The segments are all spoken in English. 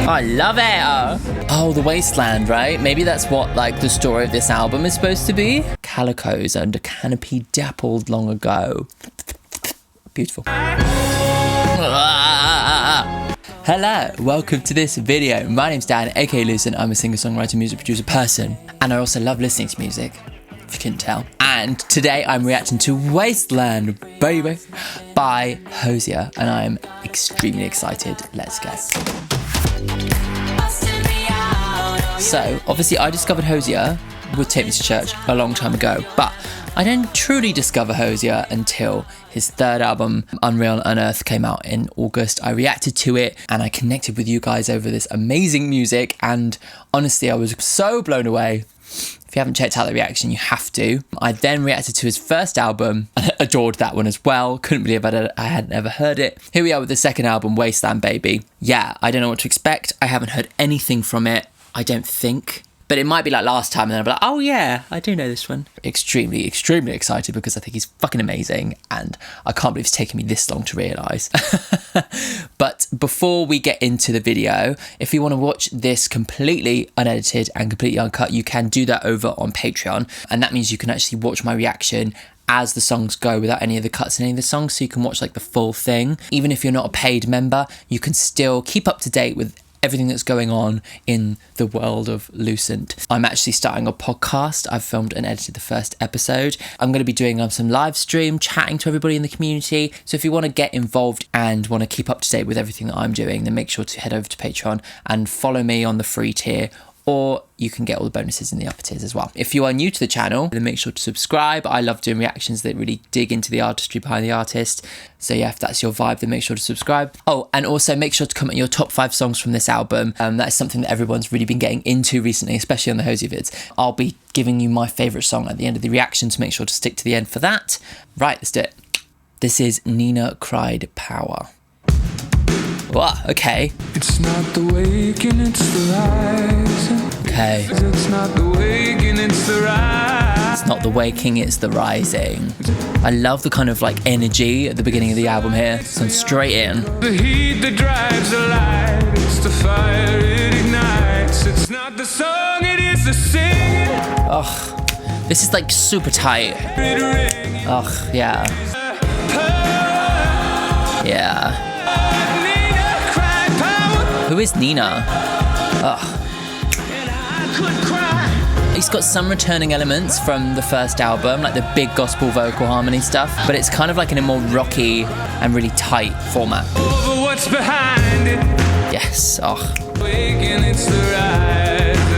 I love it. Oh, the Wasteland, right? Maybe that's what like the story of this album is supposed to be. Calicos under canopy dappled long ago. Beautiful. Hello, welcome to this video. My name's Dan, aka Lucen. I'm a singer-songwriter, music producer person, and I also love listening to music, if you couldn't tell. And today I'm reacting to Wasteland Baby by Hozier, and I'm extremely excited. Let's go. So, obviously I discovered Hozier with Take Me to Church a long time ago, but I didn't truly discover Hozier until his third album, Unreal Unearthed, came out in August. I reacted to it and I connected with you guys over this amazing music, and honestly I was so blown away. If you haven't checked out the reaction, you have to. I then reacted to his first album and adored that one as well. Couldn't believe I hadn't ever heard it. Here we are with the second album, Wasteland Baby. Yeah, I don't know what to expect. I haven't heard anything from it, I don't think. But it might be like last time and then I'll be like, oh yeah, I do know this one. Extremely, extremely excited because I think he's fucking amazing and I can't believe it's taken me this long to realise. But before we get into the video, if you want to watch this completely unedited and completely uncut, you can do that over on Patreon. And that means you can actually watch my reaction as the songs go without any of the cuts in any of the songs, so you can watch like the full thing. Even if you're not a paid member, you can still keep up to date with everything that's going on in the world of Lucent. I'm actually starting a podcast. I've filmed and edited the first episode. I'm going to be doing some live stream, chatting to everybody in the community. So if you want to get involved and want to keep up to date with everything that I'm doing, then make sure to head over to Patreon and follow me on the free tier, or you can get all the bonuses in the upper tiers as well. If you are new to the channel, then make sure to subscribe. I love doing reactions that really dig into the artistry behind the artist. So yeah, if that's your vibe, then make sure to subscribe. Oh, and also make sure to comment your top 5 songs from this album. That is something that everyone's really been getting into recently, especially on the Hozier vids. I'll be giving you my favourite song at the end of the reaction, so make sure to stick to the end for that. Right, let's do it. This is Nina Cried Power. Whoa, okay. It's not the waking, it's the rising. Okay. It's not the waking, it's the rising. It's not the waking, it's the rising. I love the kind of like energy at the beginning of the album here. So straight in. The heat that drives the light, it's the fire it ignites. It's not the song, it is the singing. Ugh, this is like super tight. Ugh, yeah. Yeah. Who is Nina? Ugh. He's got some returning elements from the first album, like the big gospel vocal harmony stuff, but it's kind of like in a more rocky and really tight format. What's behind it? Yes, ugh.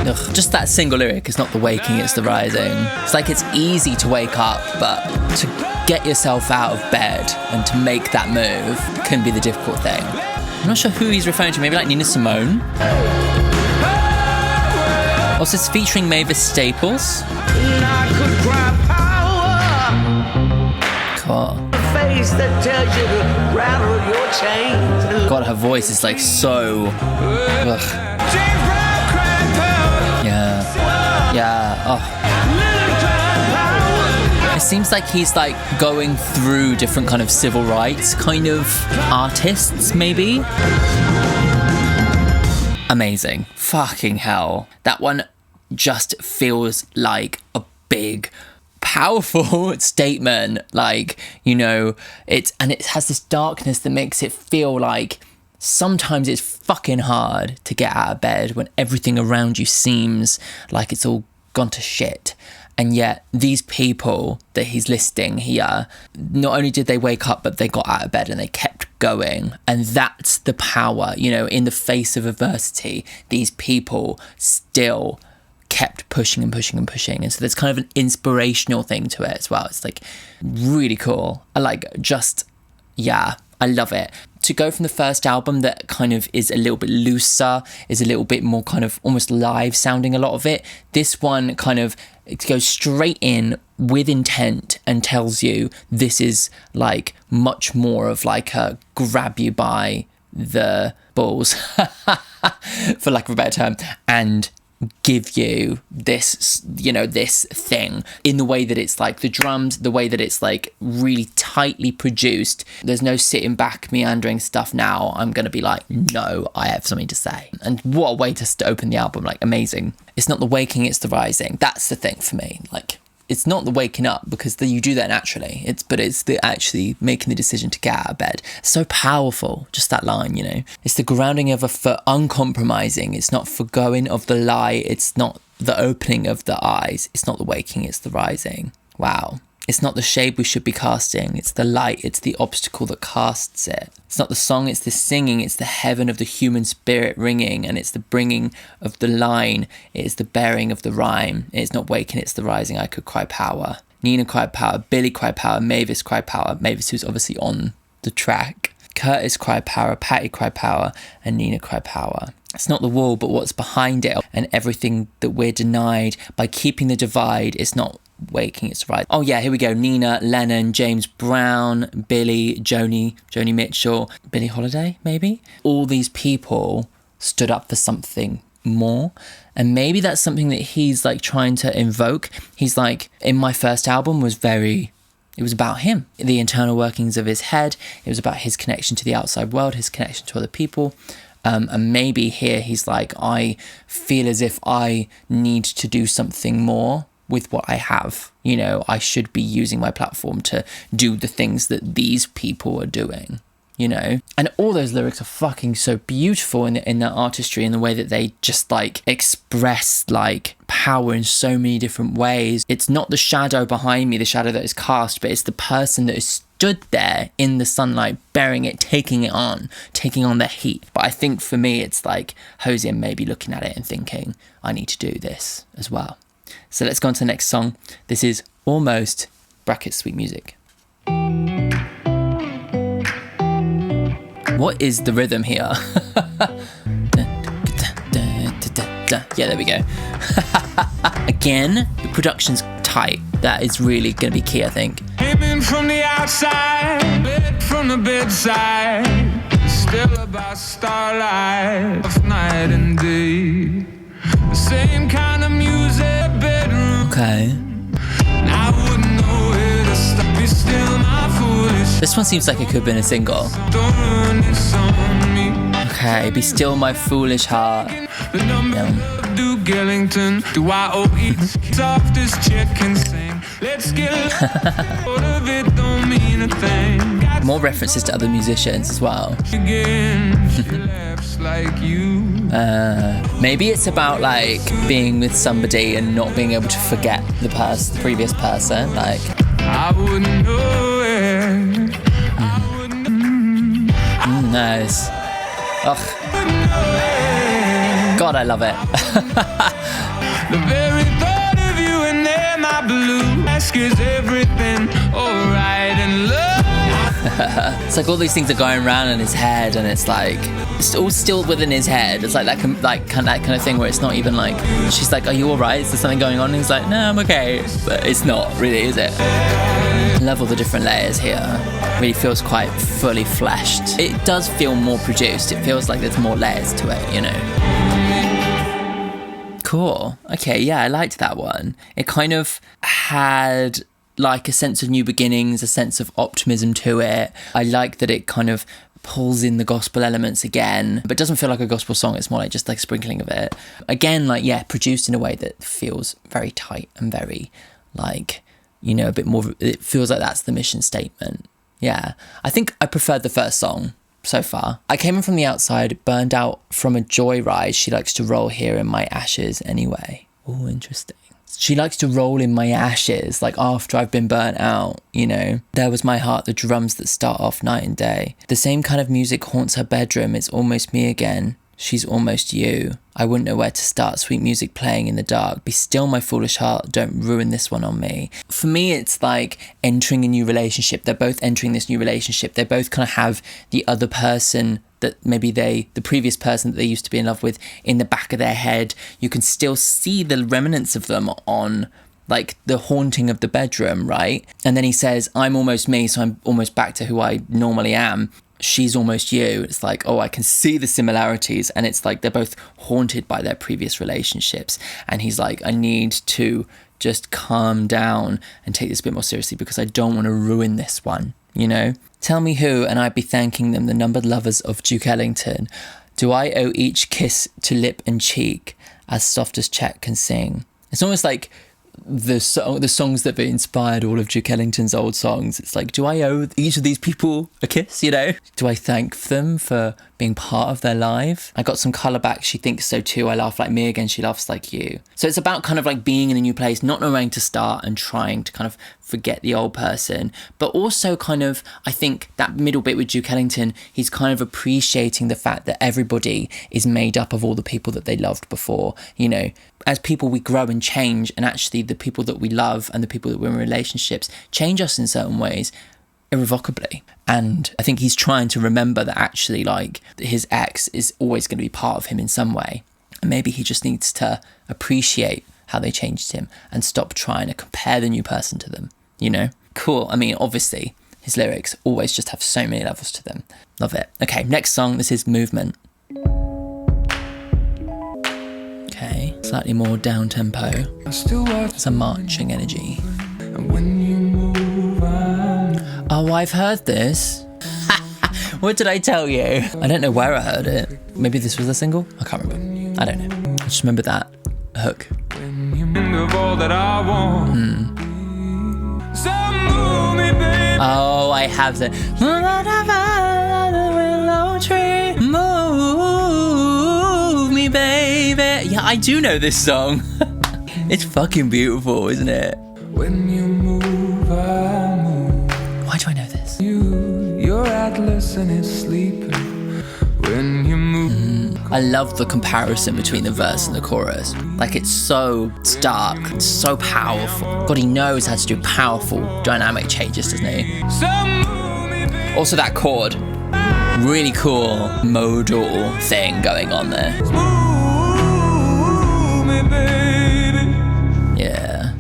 Ugh. Just that single lyric, it's not the waking, it's the rising. It's like it's easy to wake up, but to get yourself out of bed and to make that move can be the difficult thing. I'm not sure who he's referring to, maybe like Nina Simone. Also, it's featuring Mavis Staples. Cool. God, her voice is like so... Ugh. Yeah. Yeah, oh. It seems like he's like going through different kind of civil rights kind of artists, maybe. Amazing. Fucking hell. That one just feels like a big, powerful statement. Like, you know, it has this darkness that makes it feel like sometimes it's fucking hard to get out of bed when everything around you seems like it's all gone to shit. And yet these people that he's listing here, not only did they wake up, but they got out of bed and they kept going. And that's the power, you know, in the face of adversity, these people still kept pushing and pushing and pushing. And so there's kind of an inspirational thing to it as well. It's like really cool. I like just, yeah, I love it. To go from the first album that kind of is a little bit looser, is a little bit more kind of almost live sounding, a lot of it. This one kind of, it goes straight in with intent and tells you this is like much more of like a grab you by the balls, for lack of a better term, and give you this, you know, this thing in the way that it's like the drums, the way that it's like really tightly produced. There's no sitting back meandering stuff. Now I'm gonna be like, no, I have something to say. And what a way to open the album, like amazing. It's not the waking, it's the rising. That's the thing for me. Like, it's not the waking up, because you do that naturally. It's the actually making the decision to get out of bed. So powerful, just that line, you know. It's the grounding of a foot, uncompromising. It's not forgoing of the lie. It's not the opening of the eyes. It's not the waking, it's the rising. Wow. It's not the shade we should be casting. It's the light. It's the obstacle that casts it. It's not the song, it's the singing. It's the heaven of the human spirit ringing, and it's the bringing of the line. It is the bearing of the rhyme. It's not waking, it's the rising. I could cry power. Nina cried power. Billy cried power. Mavis cried power. Mavis, who's obviously on the track. Curtis cried power. Patty cried power. And Nina cried power. It's not the wall, but what's behind it, and everything that we're denied by keeping the divide. It's not waking, it's right. Oh yeah, here we go. Nina, Lennon, James Brown, Billy, Joni Mitchell, Billie Holiday, maybe. All these people stood up for something more, and maybe that's something that he's like trying to invoke. He's like, in my first album it was about him, the internal workings of his head. It was about his connection to the outside world, his connection to other people. And maybe here he's like, I feel as if I need to do something more with what I have. You know, I should be using my platform to do the things that these people are doing, you know. And all those lyrics are fucking so beautiful in their artistry, and the way that they just like express like power in so many different ways. It's not the shadow behind me, the shadow that is cast, but it's the person that is stood there in the sunlight, bearing it, taking on the heat. But I think for me, it's like Hozier maybe looking at it and thinking, I need to do this as well. So let's go on to the next song. This is Almost (Sweet Music). What is the rhythm here? Yeah, there we go. Again, the production's tight. That is really going to be key, I think. Aiming from the outside, lit from the bedside, still about starlight of night and day. The same kind of music, bedroom. Okay. I wouldn't know where to stop. Be still my foolish. This one seems like it could have been a single. Don't run this on me. Okay, be still my foolish heart. The number of Duke Ellington. Do I owe each softest chick can sing? Let's get out of it, don't mean a thing. More references to other musicians as well. Again, she laughs like you. Maybe it's about like being with somebody and not being able to forget the previous person. Like, I wouldn't know it. Nice. Ugh. God, I love it. The very thought of you and then my blue ask is everything alright in love. It's like all these things are going around in his head, and it's like it's all still within his head. It's like that kind of thing where it's not even like, she's like, are you alright? Is there something going on? And he's like, no, I'm okay. But it's not really, is it? Love all the different layers here. Really feels quite fully fleshed. It does feel more produced. It feels like there's more layers to it, you know. Cool. Okay, yeah, I liked that one. It kind of had like a sense of new beginnings, a sense of optimism to it. I like that it kind of pulls in the gospel elements again, but doesn't feel like a gospel song. It's more like just like sprinkling of it. Again, like, yeah, produced in a way that feels very tight and very like, you know, a bit more, it feels like that's the mission statement. Yeah, I think I preferred the first song so far. I came in from the outside, burned out from a joyride. She likes to roll here in my ashes anyway. Oh, interesting. She likes to roll in my ashes, like after I've been burnt out, you know. There was my heart, the drums that start off night and day. The same kind of music haunts her bedroom. It's almost me again. She's almost you. I wouldn't know where to start. Sweet music playing in the dark. Be still, my foolish heart. Don't ruin this one on me. For me, it's like entering a new relationship. They're both entering this new relationship. They both kind of have the other person that maybe the previous person that they used to be in love with in the back of their head. You can still see the remnants of them on like the haunting of the bedroom, right? And then he says, I'm almost me, so I'm almost back to who I normally am. She's Almost You, it's like, oh, I can see the similarities, and it's like they're both haunted by their previous relationships, and he's like, I need to just calm down and take this a bit more seriously because I don't want to ruin this one, you know? Tell me who, and I'd be thanking them, the numbered lovers of Duke Ellington. Do I owe each kiss to lip and cheek, as soft as Chet can sing? It's almost like the songs that have inspired all of Duke Ellington's old songs. It's like, do I owe each of these people a kiss, you know? Do I thank them for being part of their life? I got some colour back. She thinks so too. I laugh like me again. She laughs like you. So it's about kind of like being in a new place, not knowing where to start and trying to kind of forget the old person. But also kind of, I think that middle bit with Duke Ellington, he's kind of appreciating the fact that everybody is made up of all the people that they loved before. You know, as people, we grow and change, and actually the people that we love and the people that we're in relationships change us in certain ways irrevocably. And I think he's trying to remember that actually, like, his ex is always going to be part of him in some way. And maybe he just needs to appreciate how they changed him and stop trying to compare the new person to them, you know? Cool. I mean, obviously, his lyrics always just have so many levels to them. Love it. Okay, next song. This is Movement. Okay, slightly more down tempo. It's a marching energy. Oh, I've heard this. What did I tell you? I don't know where I heard it. Maybe this was a single? I can't remember. I don't know. I just remember that hook. Oh, I have the willow tree, move me, baby. Yeah, I do know this song. It's fucking beautiful, isn't it? When you move, I move. Why do I know this? Your atlas and it's sleeping. When you move. I love the comparison between the verse and the chorus. Like, it's so stark, it's so powerful. God, he knows how to do powerful dynamic changes, doesn't he? Also that chord, really cool modal thing going on there. Yeah.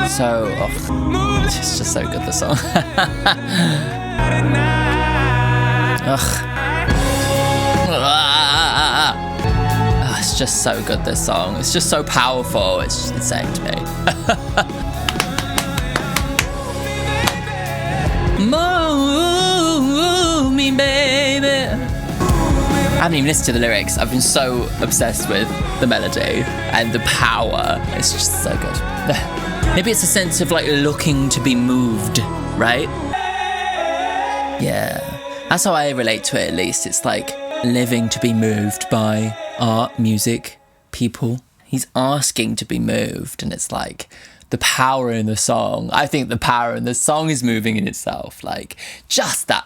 So, it's just so good, the song. It's just so good, this song. It's just so powerful. It's just insane to me. Move me, baby. I haven't even listened to the lyrics. I've been so obsessed with the melody and the power. It's just so good. Maybe it's a sense of like looking to be moved, right? Yeah. That's how I relate to it, at least. It's like living to be moved by art, music, people. He's asking to be moved, and it's like the power in the song. I think the power in the song is moving in itself. Like, just that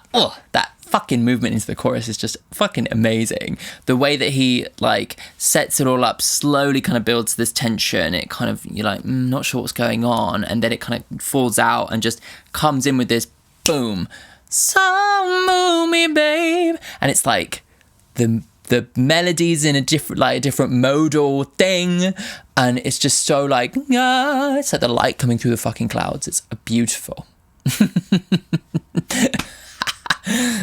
fucking movement into the chorus is just fucking amazing. The way that he like sets it all up, slowly kind of builds this tension. It kind of, you're like, not sure what's going on, and then it kind of falls out and just comes in with this boom. So move me, babe. And it's like the melodies in a different modal thing, and it's just so like, it's like the light coming through the fucking clouds. It's beautiful.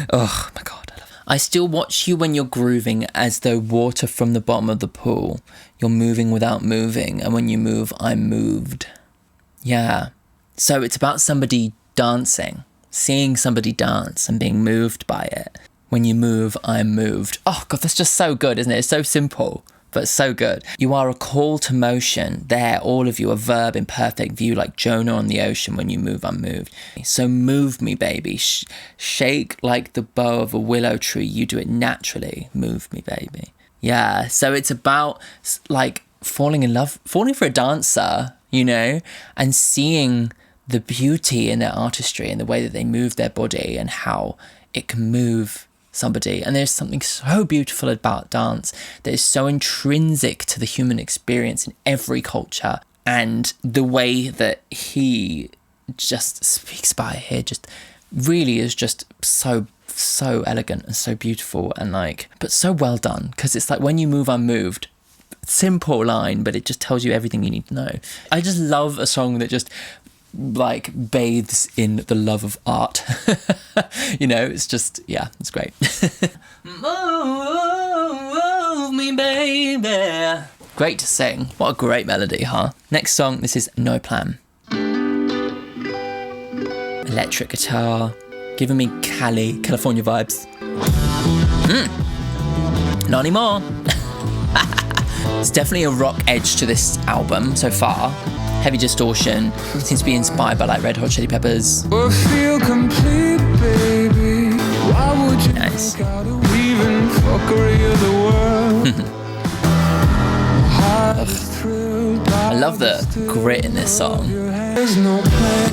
Oh my God, I love it. I still watch you when you're grooving, as though water from the bottom of the pool. You're moving without moving, and when you move, I'm moved. Yeah. So it's about somebody dancing, seeing somebody dance and being moved by it. When you move, I'm moved. Oh God, that's just so good, isn't it? It's so simple, but so good. You are a call to motion. There, all of you, a verb in perfect view, like Jonah on the ocean. When you move, I'm moved. So move me, baby. Shake like the bow of a willow tree. You do it naturally. Move me, baby. Yeah, so it's about like falling in love, falling for a dancer, you know, and seeing the beauty in their artistry and the way that they move their body and how it can move somebody. And there's something so beautiful about dance that is so intrinsic to the human experience in every culture, and the way that he just speaks by it here just really is just so elegant and so beautiful, and like, but so well done, because it's like when you move, I'm moved. simple line, but it just tells you everything you need to know. I just love a song that just like bathes in the love of art. You know, it's just, yeah, it's great. Move me, baby. Great to sing. What a great melody, huh? Next song, this is No Plan. Electric guitar, giving me California vibes. Not anymore. It's definitely a rock edge to this album so far. Heavy distortion, seems to be inspired by like Red Hot Chili Peppers. Feel complete, baby. Why would you Nice. leaving fuckery of the world? I love the grit in this song. There's no plan.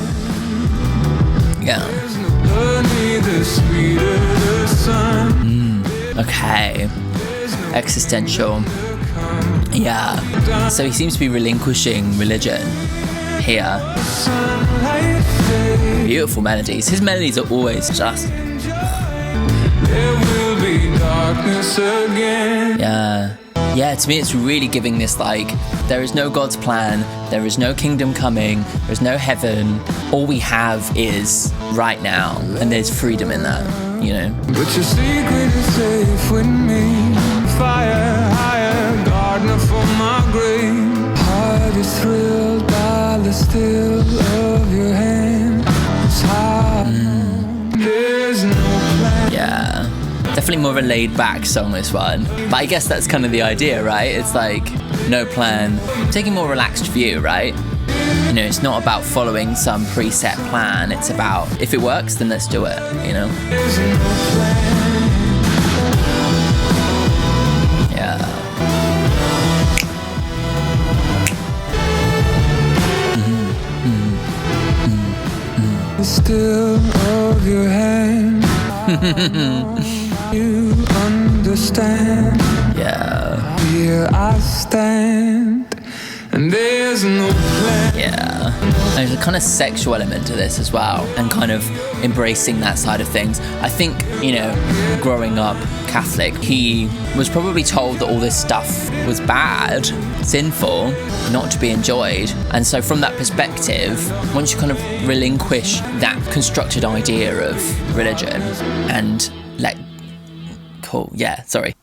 Yeah. There's no journey, the sweeter the sun. Okay. Existential. Yeah. So he seems to be relinquishing religion here. Beautiful melodies. His melodies are always just... There will be darkness again. Yeah. Yeah, to me it's really giving this like, there is no God's plan, there is no kingdom coming, there's no heaven, all we have is right now, and there's freedom in that, you know? But your secret is safe with me. Fire higher, gardener for my grave. Heart is thrilled by the still of your hand. It's hard. There's no plan. Yeah. Definitely more of a laid-back song, this one. But I guess that's kind of the idea, right? It's like, no plan. Taking a more relaxed view, right? You know, it's not about following some preset plan. It's about, if it works, then let's do it, you know? There's no plan. Yeah. The still of your hand. You understand. Yeah. Here I stand, and there's no plan. Yeah. There's a kind of sexual element to this as well, and kind of embracing that side of things. I think, you know, growing up Catholic, he was probably told that all this stuff was bad, sinful, not to be enjoyed. And so from that perspective, once you kind of relinquish that constructed idea of religion and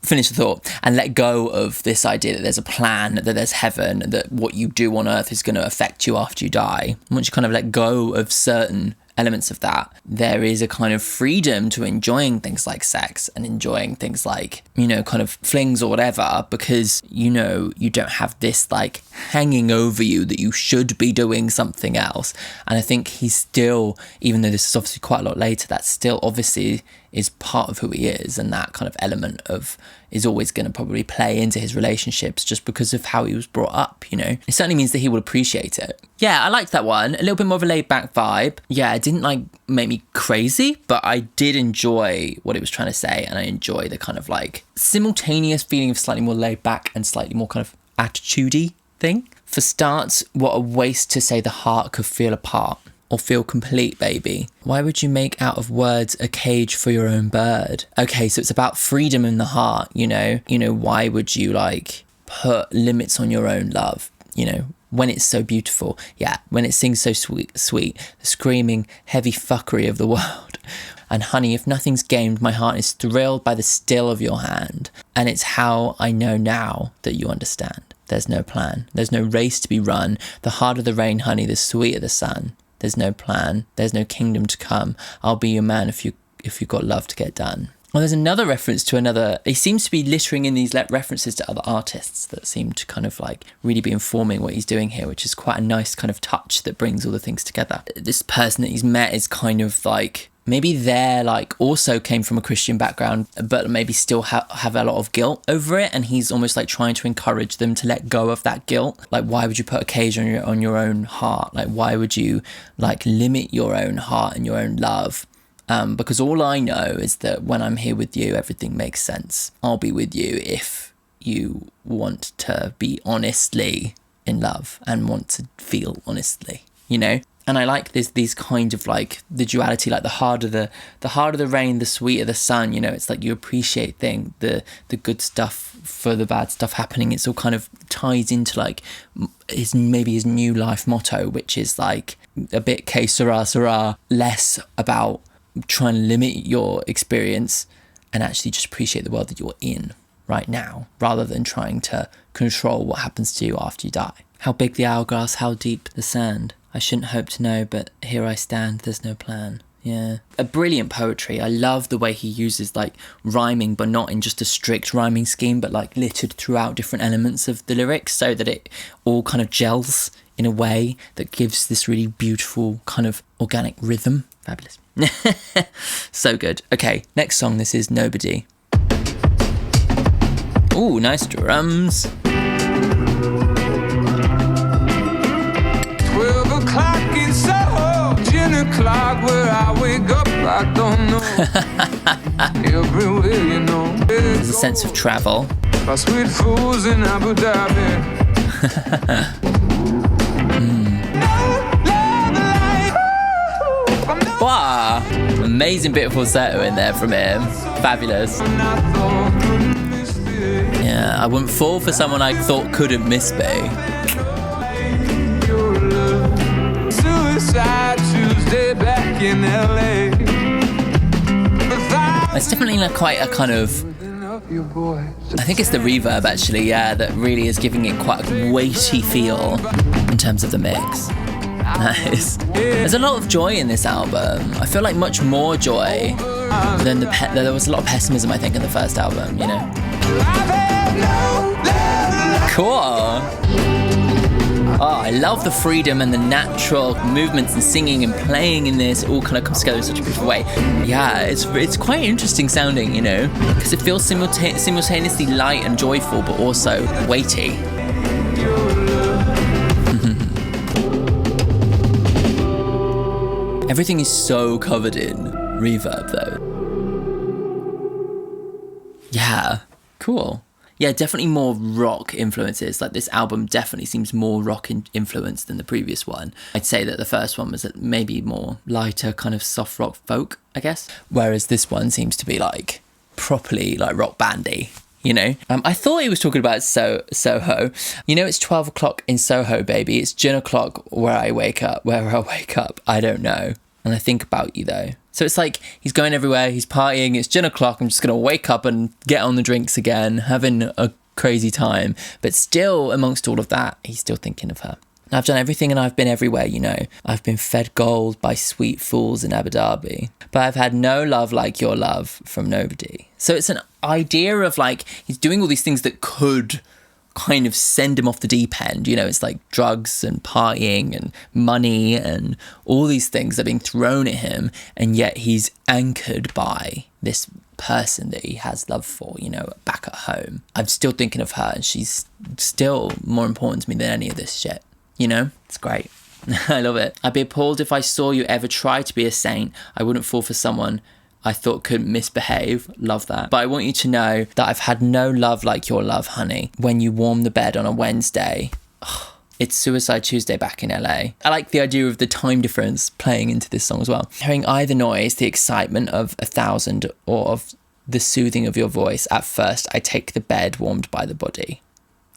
finish the thought, and let go of this idea that there's a plan, that there's heaven, that what you do on earth is going to affect you after you die. Once you kind of let go of certain elements of that, there is a kind of freedom to enjoying things like sex and enjoying things like, you know, kind of flings or whatever, because, you know, you don't have this like hanging over you that you should be doing something else. And I think he's still, even though this is obviously quite a lot later, that still obviously is part of who he is, and that kind of element of is always going to probably play into his relationships just because of how he was brought up, you know. It certainly means that he will appreciate it. Yeah, I liked that one. A little bit more of a laid-back vibe. Yeah, it didn't like make me crazy, but I did enjoy what it was trying to say, and I enjoy the kind of like simultaneous feeling of slightly more laid-back and slightly more kind of attitude-y thing. For starts, what a waste to say the heart could feel apart. Or feel complete, baby. Why would you make out of words a cage for your own bird? Okay, so it's about freedom in the heart, you know? You know, why would you, like, put limits on your own love, you know? When it's so beautiful. Yeah, when it sings so sweet, the screaming, heavy fuckery of the world. And honey, if nothing's gained, my heart is thrilled by the still of your hand. And it's how I know now that you understand. There's no plan. There's no race to be run. The harder the rain, honey, the sweeter the sun. There's no plan. There's no kingdom to come. I'll be your man if you've got love to get done. Well, there's another reference to another. He seems to be littering in these references to other artists that seem to kind of like really be informing what he's doing here, which is quite a nice kind of touch that brings all the things together. This person that he's met is kind of like, maybe they're like also came from a Christian background, but maybe still have a lot of guilt over it. And he's almost like trying to encourage them to let go of that guilt. Like, why would you put a cage on your own heart? Like, why would you like limit your own heart and your own love? Because all I know is that when I'm here with you, everything makes sense. I'll be with you if you want to be honestly in love and want to feel honestly, you know? And I like these kind of like the duality, like the harder the rain, the sweeter the sun. You know, it's like you appreciate the good stuff for the bad stuff happening. It's all kind of ties into like his new life motto, which is like a bit que sera sera, less about trying to limit your experience and actually just appreciate the world that you're in right now, rather than trying to control what happens to you after you die. How big the hourglass, how deep the sand. I shouldn't hope to know, but here I stand, there's no plan. Yeah. A brilliant poetry. I love the way he uses like rhyming, but not in just a strict rhyming scheme, but like littered throughout different elements of the lyrics so that it all kind of gels in a way that gives this really beautiful kind of organic rhythm. Fabulous. So good. Okay, next song. This is Nobody. Ooh, nice drums. 12 o'clock in Soho, 10 o'clock where I wake up, I don't know. Everywhere, you know. There's a sense of travel. My sweet fools in Abu Dhabi. Wow, amazing bit of falsetto in there from him. Fabulous. Yeah, I wouldn't fall for someone I thought couldn't miss me. Suicide Tuesday back in LA. It's definitely like quite a kind of, I think it's the reverb actually, yeah, that really is giving it quite a weighty feel in terms of the mix. Nice. There's a lot of joy in this album. I feel like much more joy than there was a lot of pessimism, I think, in the first album, you know. Cool. Oh, I love the freedom and the natural movements and singing and playing in this. It all kind of comes together in such a beautiful way. Yeah, it's quite interesting sounding, you know, because it feels simultaneously light and joyful, but also weighty. Everything is so covered in reverb, though. Yeah, cool. Yeah, definitely more rock influences. Like this album definitely seems more rock influenced than the previous one. I'd say that the first one was maybe more lighter, kind of soft rock folk, I guess. Whereas this one seems to be like properly like rock bandy, you know? I thought he was talking about Soho. You know, it's 12 o'clock in Soho, baby. It's gin o'clock where I wake up. I don't know. And I think about you, though. So it's like he's going everywhere, he's partying, it's gin o'clock, I'm just going to wake up and get on the drinks again, having a crazy time. But still, amongst all of that, he's still thinking of her. And I've done everything and I've been everywhere, you know. I've been fed gold by sweet fools in Abu Dhabi. But I've had no love like your love from nobody. So it's an idea of like, he's doing all these things that could kind of send him off the deep end, you know. It's like drugs and partying and money and all these things that are being thrown at him, and yet he's anchored by this person that he has love for, you know, back at home. I'm still thinking of her and she's still more important to me than any of this shit, you know. It's great. I love it. I'd be appalled if I saw you ever try to be a saint. I wouldn't fall for someone I thought couldn't misbehave. Love that. But I want you to know that I've had no love like your love, honey. When you warm the bed on a Wednesday. Oh, it's Suicide Tuesday back in LA. I like the idea of the time difference playing into this song as well. Hearing either noise, the excitement of 1,000, or of the soothing of your voice. At first, I take the bed warmed by the body.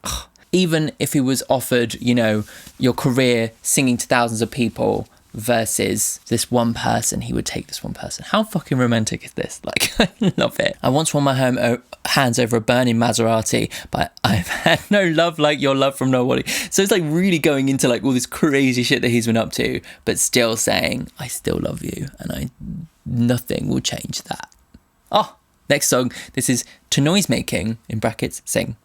Oh. Even if he was offered, you know, your career singing to thousands of people versus this one person, he would take this one person. How fucking romantic is this? Like, I love it. I once won my hands over a burning Maserati, but I've had no love like your love from nobody. So it's like really going into like all this crazy shit that he's been up to, but still saying, I still love you, and nothing will change that. Oh, next song. This is To Noise Making, in brackets, sing.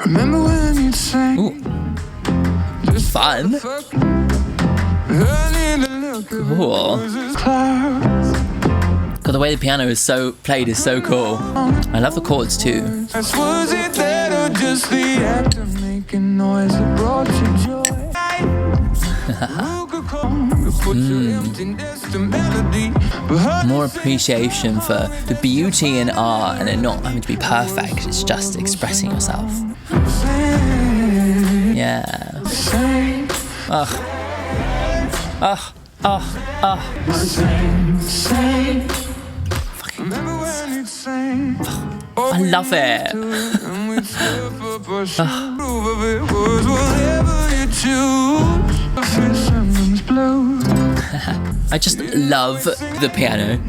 Remember when you sang? Ooh. Fun. Cool. God, the way the piano is so played is so cool. I love the chords too. Was it that or just the act of making noise that brought you joy? More appreciation for the beauty in art and it not having to be perfect. It's just expressing yourself. Yeah. Ugh. I love it. I just love the piano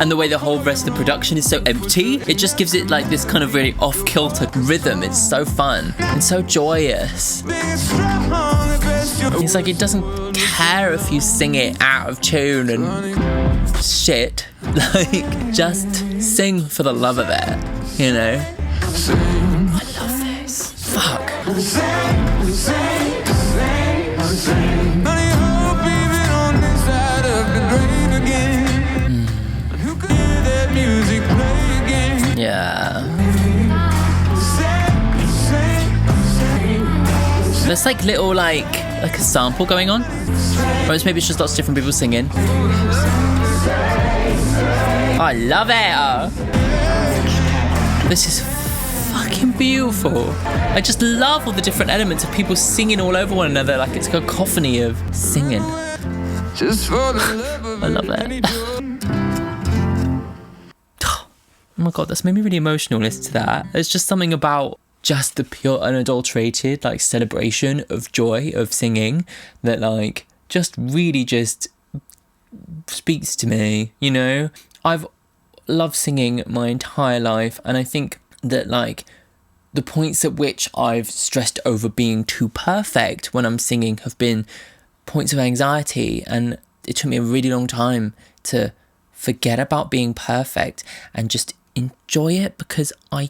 and the way the whole rest of the production is so empty. It just gives it like this kind of really off-kilter rhythm. It's so fun and so joyous. It's like it doesn't care if you sing it out of tune and shit. Like, just sing for the love of it, you know? I love this. Fuck. Yeah. There's like little like a sample going on. Or maybe it's just lots of different people singing. I love it. This is fucking beautiful. I just love all the different elements of people singing all over one another. Like it's a cacophony of singing. I love it. Oh my god, that's made me really emotional listening to that. There's just something about just the pure unadulterated like celebration of joy of singing that like just really just speaks to me, you know? I've loved singing my entire life, and I think that like the points at which I've stressed over being too perfect when I'm singing have been points of anxiety, and it took me a really long time to forget about being perfect and just enjoy it, because I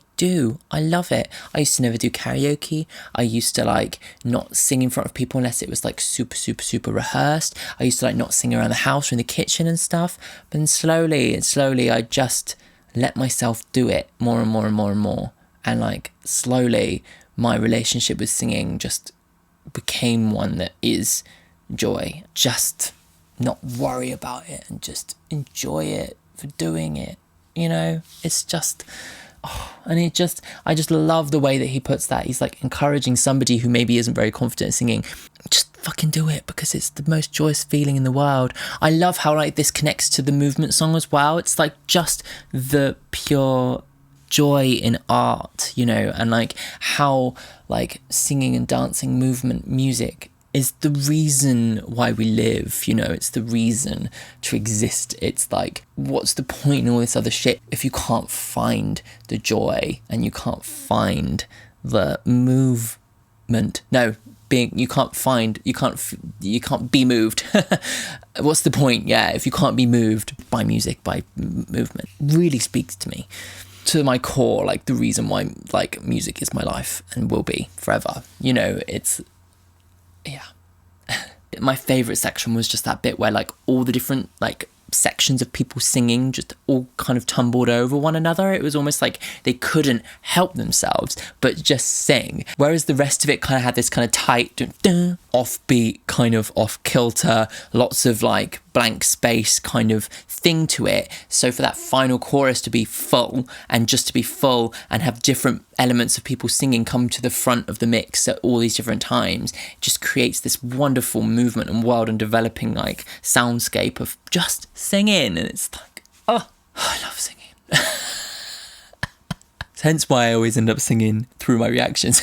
love it. I used to never do karaoke. I used to like not sing in front of people unless it was like super rehearsed. I used to like not sing around the house or in the kitchen and stuff. But then slowly I just let myself do it more and more. And like slowly my relationship with singing just became one that is joy. Just not worry about it and just enjoy it for doing it. You know, it's just, I just love the way that he puts that. He's like encouraging somebody who maybe isn't very confident at singing, just fucking do it, because it's the most joyous feeling in the world. I love how like this connects to the movement song as well. It's like just the pure joy in art, you know, and like how like singing and dancing, movement, music is the reason why we live, you know, it's the reason to exist. It's like, what's the point in all this other shit if you can't find the joy and you can't find the movement? No, you can't be moved. What's the point? Yeah, if you can't be moved by music, by movement, really speaks to me, to my core, like the reason why like music is my life and will be forever. You know, it's, yeah. My favourite section was just that bit where like all the different like sections of people singing just all kind of tumbled over one another. It was almost like they couldn't help themselves but just sing, whereas the rest of it kind of had this kind of tight offbeat, kind of off kilter, lots of like blank space kind of thing to it. So for that final chorus to be full, and just to be full and have different elements of people singing come to the front of the mix at all these different times, it just creates this wonderful movement and world and developing like soundscape of just singing. And it's like, oh, I love singing. Hence why I always end up singing through my reactions.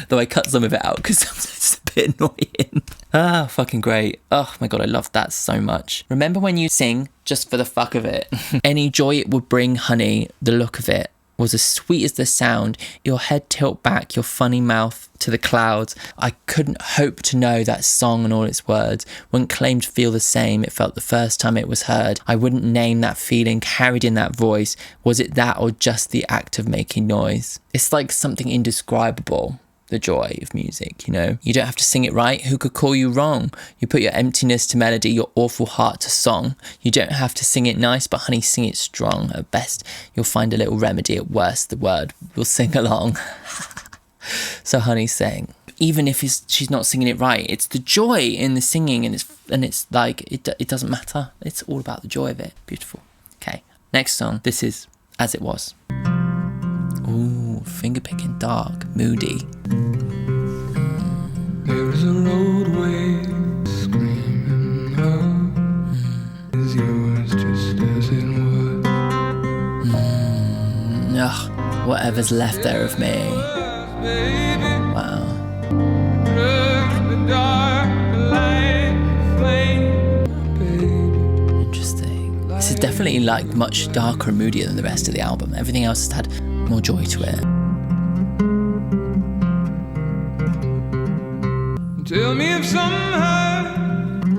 Though I cut some of it out because sometimes it's a bit annoying. Ah, fucking great. Oh my god, I love that so much. Remember when you sing just for the fuck of it? Any joy it would bring, honey, the look of it was as sweet as the sound. Your head tilt back, your funny mouth to the clouds. I couldn't hope to know that song and all its words. Wouldn't claim to feel the same it felt the first time it was heard. I wouldn't name that feeling carried in that voice. Was it that or just the act of making noise? It's like something indescribable. The joy of music, you know. You don't have to sing it right. Who could call you wrong? You put your emptiness to melody, your awful heart to song. You don't have to sing it nice, but honey, sing it strong. At best, you'll find a little remedy. At worst, the word will sing along. So honey, sing. Even if she's not singing it right, it's the joy in the singing, and it's like it doesn't matter. It's all about the joy of it. Beautiful. Okay, next song. This is As It Was. Ooh, finger-picking, dark, moody. There's a roadway screaming whatever's left there of me. Wow. Interesting. This is definitely like much darker and moodier than the rest of the album. Everything else has had more joy to it. Tell me if somehow,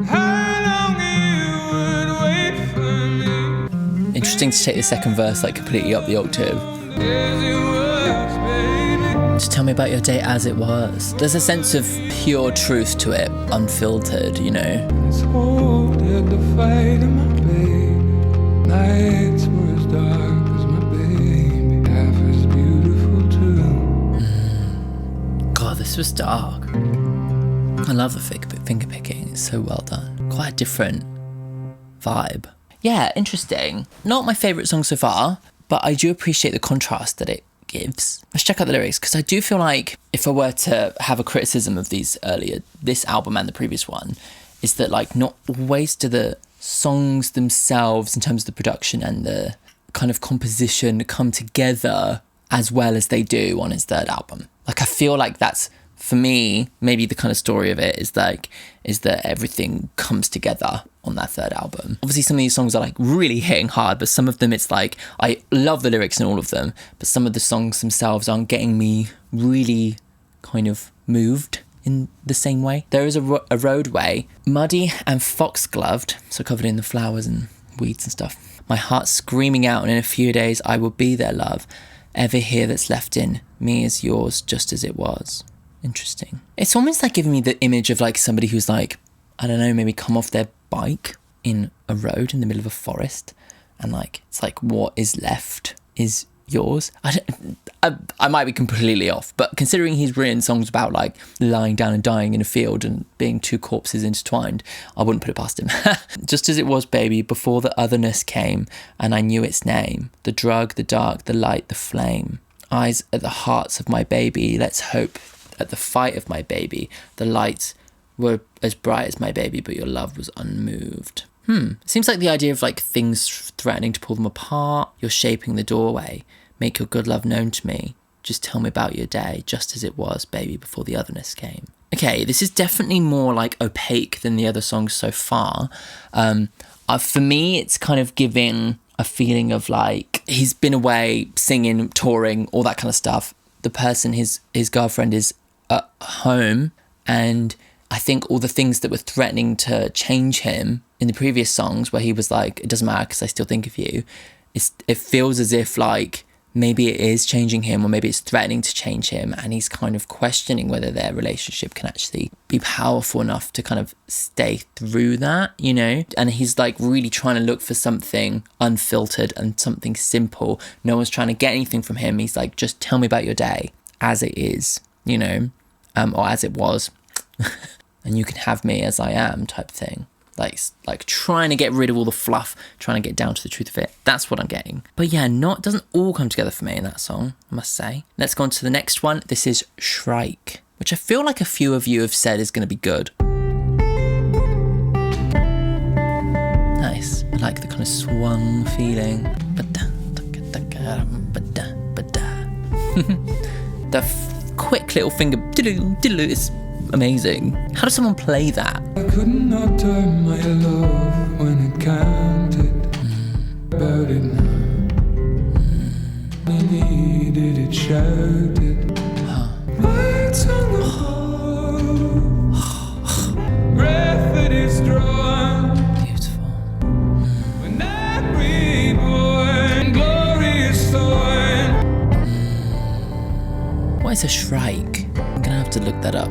how long you would wait for me. Interesting to take the second verse like completely up the octave. Just tell me about your day as it was. There's a sense of pure truth to it, unfiltered, you know. It's cold at the fight of my baby. Nights were as dark as my baby. Half as beautiful too. God, this was dark. I love the finger picking. It's so well done. Quite a different vibe. Yeah, interesting. Not my favourite song so far, but I do appreciate the contrast that it gives. Let's check out the lyrics, because I do feel like if I were to have a criticism of this album and the previous one, is that like not always do the songs themselves in terms of the production and the kind of composition come together as well as they do on his third album. Like I feel like that's, for me, maybe the kind of story of it is that everything comes together on that third album. Obviously, some of these songs are like really hitting hard, but some of them it's like, I love the lyrics in all of them, but some of the songs themselves aren't getting me really kind of moved in the same way. There is a roadway, muddy and foxgloved, so covered in the flowers and weeds and stuff. My heart's screaming out, and in a few days I will be there, love. Every hair that's left in me is yours, just as it was. Interesting. It's almost like giving me the image of like somebody who's like, I don't know, maybe come off their bike in a road in the middle of a forest, and like it's like what is left is yours. I might be completely off, but considering he's written songs about like lying down and dying in a field and being two corpses intertwined, I wouldn't put it past him. Just as it was, baby, before the otherness came and I knew its name, the drug, the dark, the light, the flame, eyes at the hearts of my baby, let's hope at the fight of my baby, the lights were as bright as my baby, but your love was unmoved. It seems like the idea of like things threatening to pull them apart. You're shaping the doorway. Make your good love known to me. Just tell me about your day, just as it was, baby, before the otherness came. Okay, this is definitely more like opaque than the other songs so far. For me, it's kind of giving a feeling of like he's been away singing, touring, all that kind of stuff. The person, his girlfriend, is at home, and I think all the things that were threatening to change him in the previous songs where he was like, it doesn't matter because I still think of you, it feels as if like maybe it is changing him, or maybe it's threatening to change him, and he's kind of questioning whether their relationship can actually be powerful enough to kind of stay through that, you know? And he's like really trying to look for something unfiltered and something simple. No one's trying to get anything from him. He's like, just tell me about your day as it is, you know, or as it was. And you can have me as I am type thing. Like trying to get rid of all the fluff, trying to get down to the truth of it. That's what I'm getting. But yeah, doesn't all come together for me in that song, I must say. Let's go on to the next one. This is Shrike, which I feel like a few of you have said is going to be good. Nice. I like the kind of swung feeling. The quick little finger is amazing. How does someone play that? I could not turn my love when it counted. About it now. I needed it shouted. Lights on the hall. Breath that is drawn. Beautiful. When I'm reborn, glorious thorn. What is a shrike? I'm gonna have to look that up.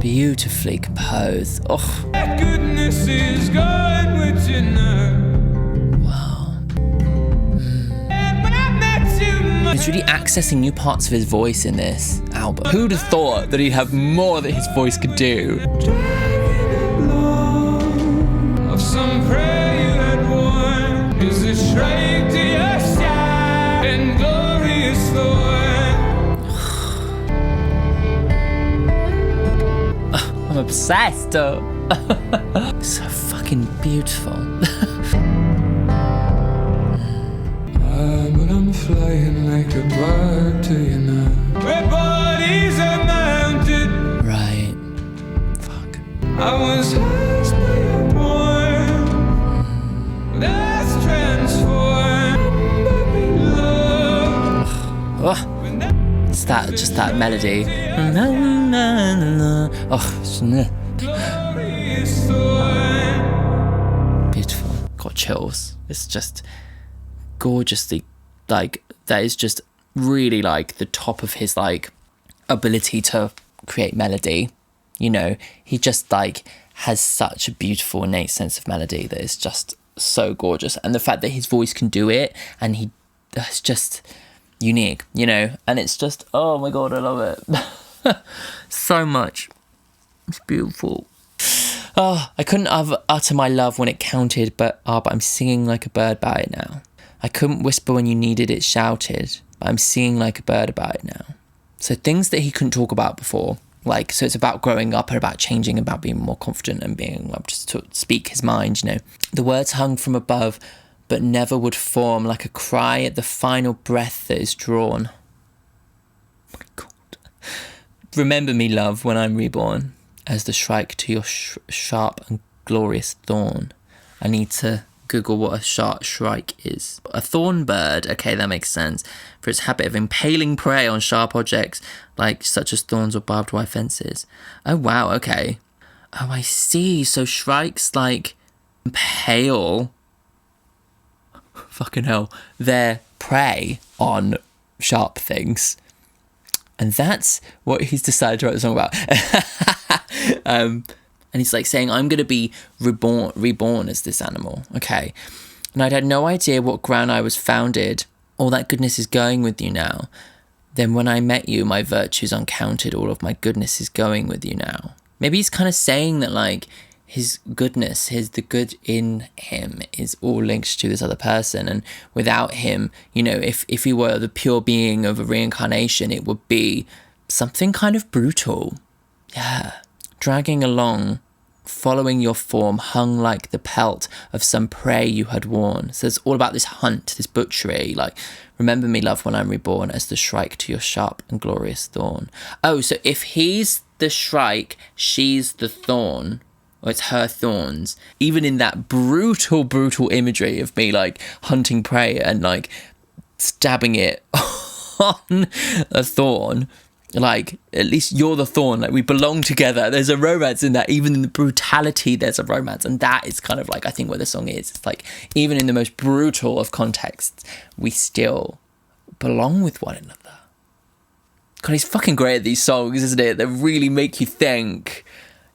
Beautifully composed. Oh. That goodness is gone, which you know. Wow. He's really accessing new parts of his voice in this album. Who'd have thought that he'd have more that his voice could do? Of some prayer you had worn is a shrike to your side and glorious thorn. I'm obsessed. So fucking beautiful. But I'm flying like a bird to you now. Where bodies are mounted. Right. Fuck. I was lost by your born. That's transformed. Oh, it's just that melody. Beautiful. Got chills. It's just gorgeously, like, that is just really like the top of his like ability to create melody. You know, he just like has such a beautiful innate sense of melody that is just so gorgeous, and the fact that his voice can do it, and it's just unique, you know, and it's just, oh my god, I love it so much. It's beautiful. Oh, I couldn't utter my love when it counted, but I'm singing like a bird about it now. I couldn't whisper when you needed it shouted, but I'm singing like a bird about it now. So things that he couldn't talk about before, like, so it's about growing up and about changing, about being more confident and being able just to speak his mind, you know. The words hung from above, but never would form, like a cry at the final breath that is drawn. Oh my god. Remember me, love, when I'm reborn, as the shrike to your sharp and glorious thorn. I need to Google what a shrike is. A thorn bird, okay, that makes sense, for its habit of impaling prey on sharp objects, like such as thorns or barbed wire fences. Oh wow, okay. Oh, I see. So shrikes like impale, fucking hell, their prey on sharp things. And that's what he's decided to write the song about. And he's like saying, I'm going to be reborn as this animal. Okay. And I'd had no idea what ground I was founded. All that goodness is going with you now. Then when I met you, my virtues uncounted. All of my goodness is going with you now. Maybe he's kind of saying that, like, his goodness, the good in him is all linked to this other person. And without him, you know, if he were the pure being of a reincarnation, it would be something kind of brutal. Yeah. Dragging along, following your form, hung like the pelt of some prey you had worn. So it's all about this hunt, this butchery. Like, remember me, love, when I'm reborn, as the shrike to your sharp and glorious thorn. Oh, so if he's the shrike, she's the thorn, or it's her thorns. Even in that brutal imagery of me, like, hunting prey and, like, stabbing it on a thorn, like, at least you're the thorn, like, we belong together. There's a romance in that. Even in the brutality, there's a romance, and that is kind of like, I think, where the song is. It's like, even in the most brutal of contexts, we still belong with one another. God, he's fucking great at these songs, isn't it? They really make you think,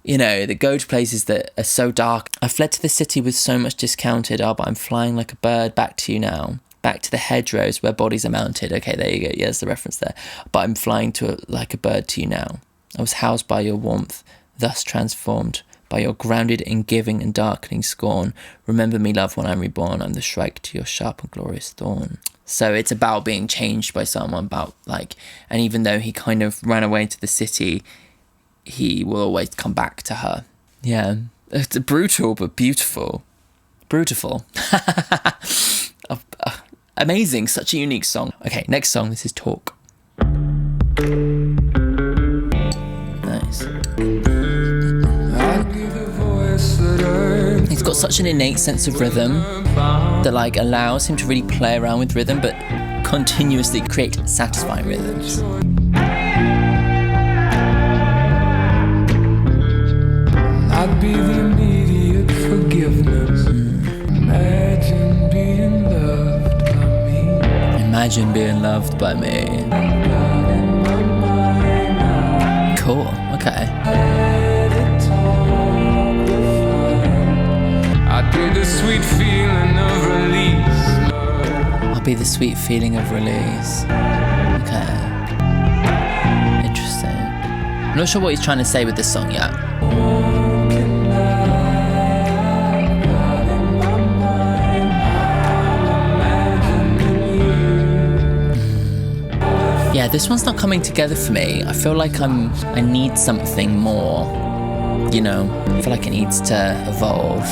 you know, that go to places that are so dark. I fled to the city with so much discounted, but I'm flying like a bird back to you now. Back to the hedgerows where bodies are mounted. Okay, there you go. Yeah, there's the reference there. But I'm flying like a bird to you now. I was housed by your warmth, thus transformed by your grounded in giving and darkening scorn. Remember me, love, when I'm reborn. I'm the shrike to your sharp and glorious thorn. So it's about being changed by someone, about, like, and even though he kind of ran away to the city, he will always come back to her. Yeah, it's brutal but beautiful. Brutiful. Amazing, such a unique song. Okay, next song, this is Talk. Nice. He's got such an innate sense of rhythm that, like, allows him to really play around with rhythm but continuously create satisfying rhythms. I'd be the immediate forgiveness. Imagine being loved by me. Imagine being loved by me. Cool, okay. I'd be the sweet feeling of release. I'll be the sweet feeling of release. Okay. Interesting. I'm not sure what he's trying to say with this song yet. Yeah, this one's not coming together for me. I feel like I need something more, you know. I feel like it needs to evolve.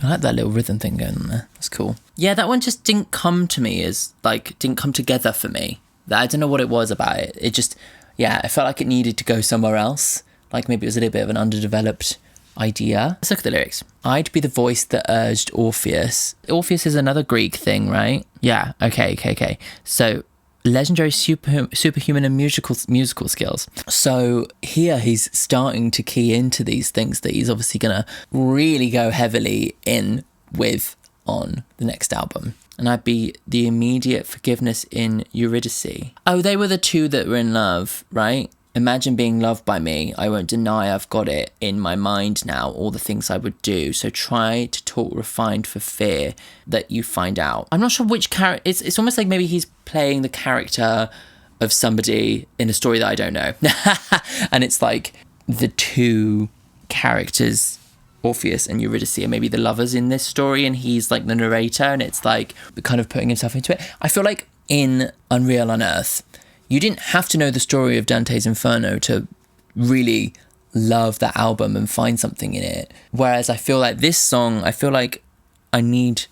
I like that little rhythm thing going on there. That's cool. Yeah, that one just didn't come to me didn't come together for me. I don't know what it was about it. It just, yeah, I felt like it needed to go somewhere else. Like maybe it was a little bit of an underdeveloped idea. Let's look at the lyrics. I'd be the voice that urged Orpheus. Orpheus is another Greek thing, right? Yeah, okay. So, legendary superhuman and musical skills. So here he's starting to key into these things that he's obviously going to really go heavily in with on the next album. And I'd be the immediate forgiveness in Eurydice. Oh, they were the two that were in love, right? Imagine being loved by me. I won't deny I've got it in my mind now, all the things I would do. So try to talk refined for fear that you find out. I'm not sure which character. It's almost like maybe he's playing the character of somebody in a story that I don't know. And it's like the two characters, Orpheus and Eurydice, are maybe the lovers in this story, and he's like the narrator, and it's like kind of putting himself into it. I feel like in Unreal Unearth, you didn't have to know the story of Dante's Inferno to really love that album and find something in it. Whereas I feel like this song, I feel like I need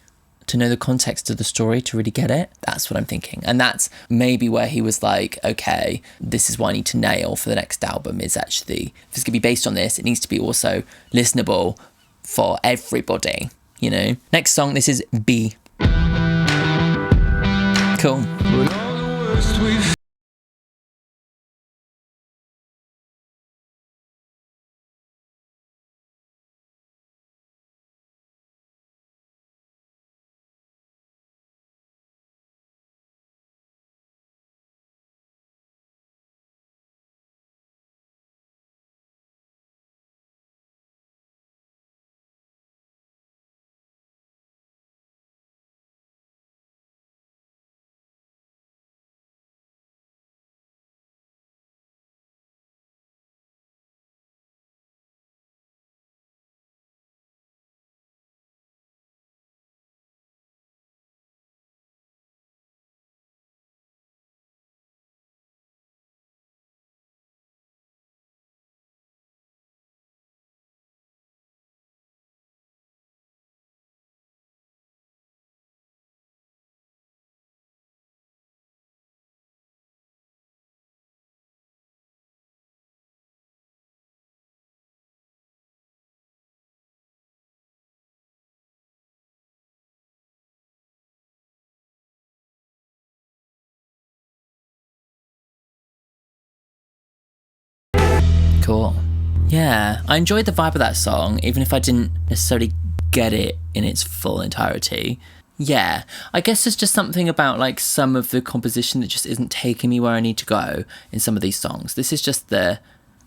to know the context of the story to really get it. That's what I'm thinking. And that's maybe where he was like, okay, this is what I need to nail for the next album, is actually, if it's going to be based on this, it needs to be also listenable for everybody, you know? Next song, this is B. Cool. Cool. Yeah, I enjoyed the vibe of that song, even if I didn't necessarily get it in its full entirety. Yeah, I guess there's just something about like some of the composition that just isn't taking me where I need to go in some of these songs. This is just the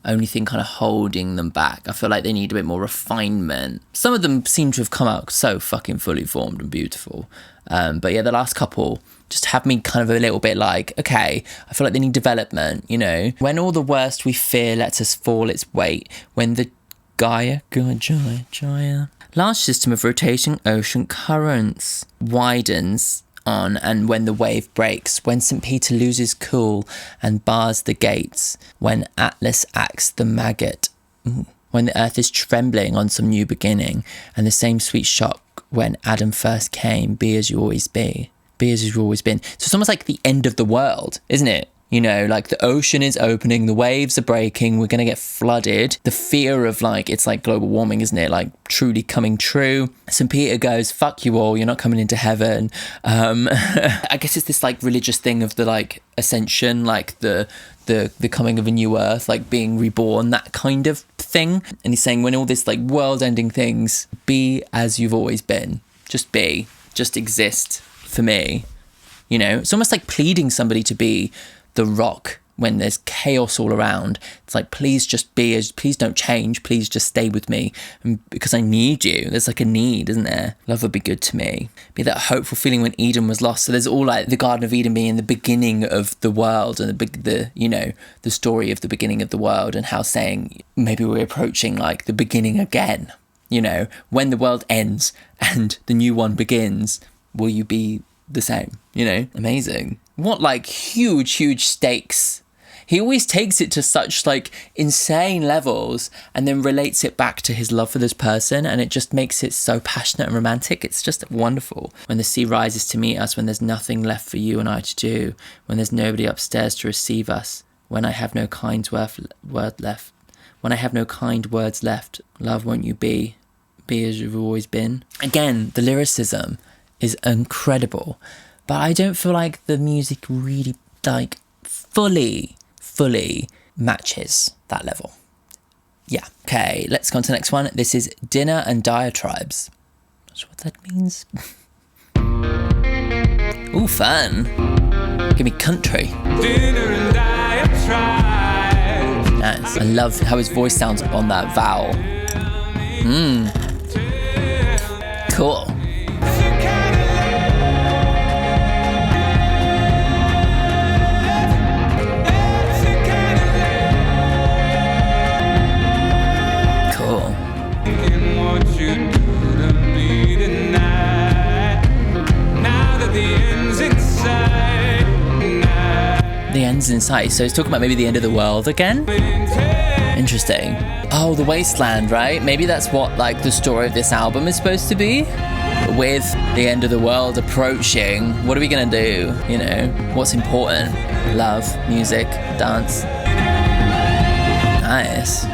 only thing kind of holding them back. I feel like they need a bit more refinement. Some of them seem to have come out so fucking fully formed and beautiful. But yeah, the last couple just have me kind of a little bit like, okay, I feel like they need development, you know? When all the worst we fear lets us fall its weight, when the Gaia, large system of rotating ocean currents widens on, and when the wave breaks, when St. Peter loses cool and bars the gates, when Atlas acts the maggot, when the earth is trembling on some new beginning, and the same sweet shock when Adam first came, be as you always be. Be as you've always been. So it's almost like the end of the world, isn't it? You know, like the ocean is opening, the waves are breaking, we're going to get flooded. The fear of like, it's like global warming, isn't it? Like truly coming true. St. Peter goes, fuck you all, you're not coming into heaven. I guess it's this like religious thing of the like ascension, like the coming of a new earth, like being reborn, that kind of thing. And he's saying when all this like world ending things, be as you've always been. Just be, just exist. For me, you know, it's almost like pleading somebody to be the rock when there's chaos all around. It's like, please just be, please don't change, please just stay with me, and because I need you. There's like a need, isn't there? Love would be good to me. Be that hopeful feeling when Eden was lost. So there's all like the Garden of Eden being the beginning of the world, and the you know, the story of the beginning of the world, and how saying maybe we're approaching like the beginning again. You know, when the world ends and the new one begins, will you be the same? You know, amazing. What like huge stakes he always takes it to such like insane levels and then relates it back to his love for this person, and it just makes it so passionate and romantic. It's just wonderful. When the sea rises to meet us, when there's nothing left for you and I to do, when there's nobody upstairs to receive us, when I have no kind word left, when I have no kind words left, love, won't you be as you've always been? Again, the lyricism is incredible, but I don't feel like the music really like fully matches that level. Yeah. Okay, let's go on to the next one. This is Dinner and Diatribes. Not sure what that means. Ooh, fun. Give me country. Dinner and diatribes. Nice. I love how his voice sounds on that vowel. Cool. Cool. The end's in sight. So he's talking about maybe the end of the world again? Interesting. Oh, the Wasteland, right? Maybe that's what like the story of this album is supposed to be. With the end of the world approaching, what are we gonna do? You know, what's important? Love, music, dance. Nice.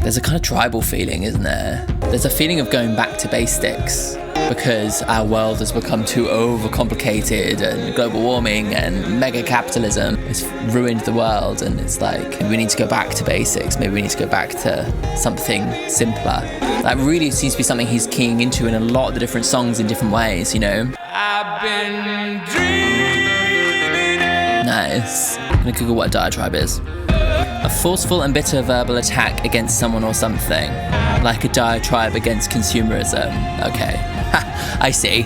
There's a kind of tribal feeling, isn't there? There's a feeling of going back to basics, because our world has become too overcomplicated, and global warming and mega capitalism has ruined the world, and it's like we need to go back to basics. Maybe we need to go back to something simpler. That really seems to be something he's keying into in a lot of the different songs in different ways, you know? I've been dreaming. Nice. I'm gonna Google what a diatribe is. A forceful and bitter verbal attack against someone or something. Like a diatribe against consumerism. Okay. I see.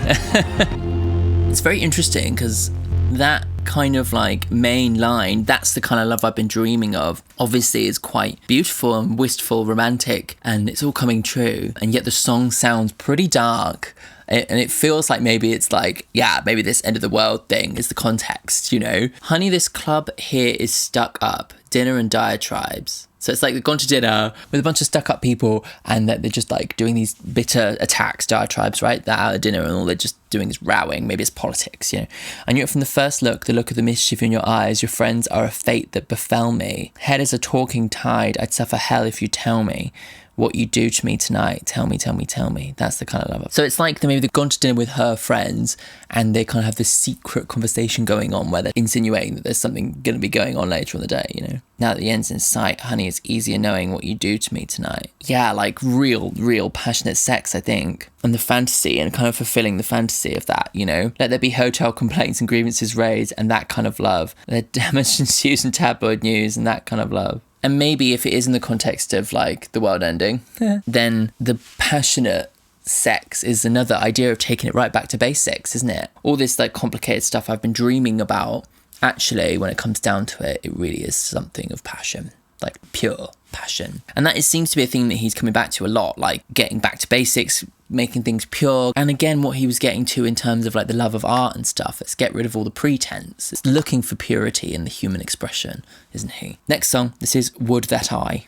It's very interesting because that kind of like main line, that's the kind of love I've been dreaming of, obviously is quite beautiful and wistful, romantic, and it's all coming true. And yet the song sounds pretty dark. And it feels like maybe it's like, yeah, maybe this end of the world thing is the context, you know? Honey, this club here is stuck up. Dinner and diatribes. So it's like they've gone to dinner with a bunch of stuck-up people, and that they're just like doing these bitter attacks, diatribes, right? They're out at dinner and all they're just doing is rowing. Maybe it's politics, you know. I knew it from the first look, the look of the mischief in your eyes. Your friends are a fate that befell me. Head is a talking tide. I'd suffer hell if you tell me what you do to me tonight. Tell me, tell me, tell me. That's the kind of love. So it's like maybe they've gone to dinner with her friends and they kind of have this secret conversation going on where they're insinuating that there's something going to be going on later in the day, you know. Now that the end's in sight, honey, it's easier knowing what you do to me tonight. Yeah, like real passionate sex, I think. And the fantasy and kind of fulfilling the fantasy of that, you know. Let there be hotel complaints and grievances raised and that kind of love. Let damage ensues and tabloid news and that kind of love. And maybe if it is in the context of like the world ending, then the passionate sex is another idea of taking it right back to basics, isn't it? All this like complicated stuff I've been dreaming about, actually, when it comes down to it, it really is something of passion, like pure passion. And that seems to be a theme that he's coming back to a lot, like getting back to basics, making things pure. And again, what he was getting to in terms of like the love of art and stuff, let's get rid of all the pretense. It's looking for purity in the human expression, isn't he? Next song, this is Would That I.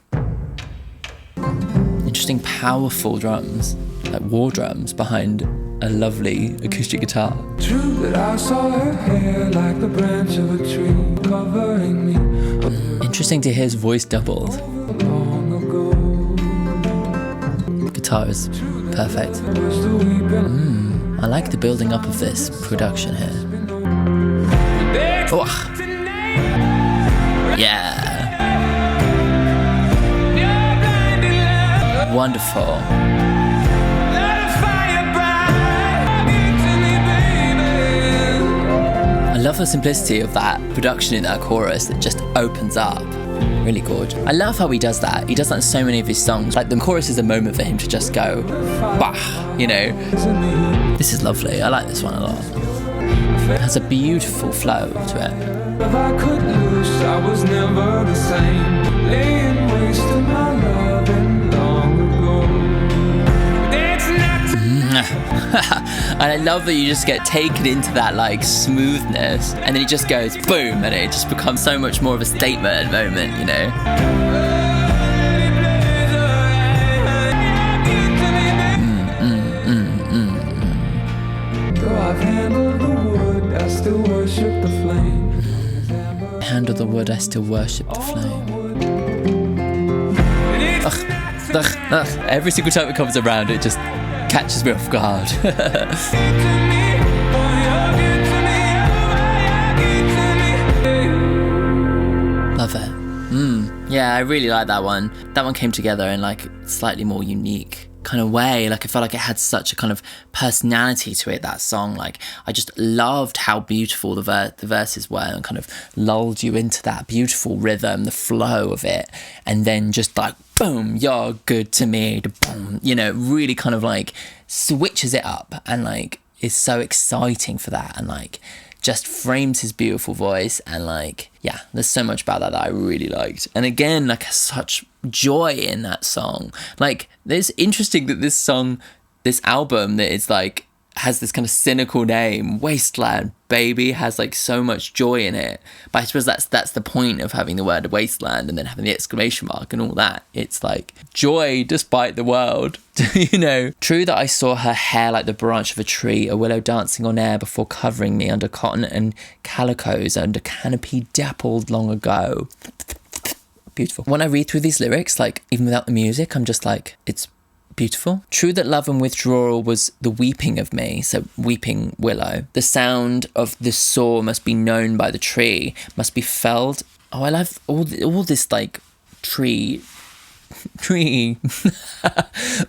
Interesting, powerful drums, like war drums behind a lovely acoustic guitar. True that I saw her hair like the branch of a tree covering me. Interesting to hear his voice doubled. Guitar is perfect. I like the building up of this production here. Oh. Yeah. Wonderful. I love the simplicity of that production in that chorus that just opens up. Really gorgeous. I love how he does that. He does that in so many of his songs. Like the chorus is a moment for him to just go, bah, you know. This is lovely. I like this one a lot. It has a beautiful flow to it. If I could lose, I was never the same. Laying waste to my loving long ago. I And I love that you just get taken into that like smoothness, and then it just goes boom, and it just becomes so much more of a statement moment, you know. Handle the wood, I still worship the flame. Handle the wood, I still worship the flame. Ugh. Every single time it comes around, it just catches me off guard. Love it. Yeah, I really like that one. That one came together in like slightly more unique kind of way. Like I felt like it had such a kind of personality to it, that song. Like I just loved how beautiful the verses were, and kind of lulled you into that beautiful rhythm, the flow of it, and then just like boom, you're good to me, boom, you know, really kind of like switches it up, and like is so exciting for that, and like just frames his beautiful voice, and like, yeah, there's so much about that I really liked. And again, like such joy in that song. Like, it's interesting that this song, this album that is like, has this kind of cynical name, Wasteland Baby, has like so much joy in it. But I suppose that's the point of having the word wasteland and then having the exclamation mark and all that. It's like joy despite the world, you know. True that I saw her hair like the branch of a tree, a willow dancing on air before covering me under cotton and calicos under canopy dappled long ago. Beautiful. When I read through these lyrics, like even without the music, I'm just like, it's beautiful. True that love and withdrawal was the weeping of me, so weeping willow. The sound of the saw must be known by the tree, must be felled. Oh, I love all this like tree,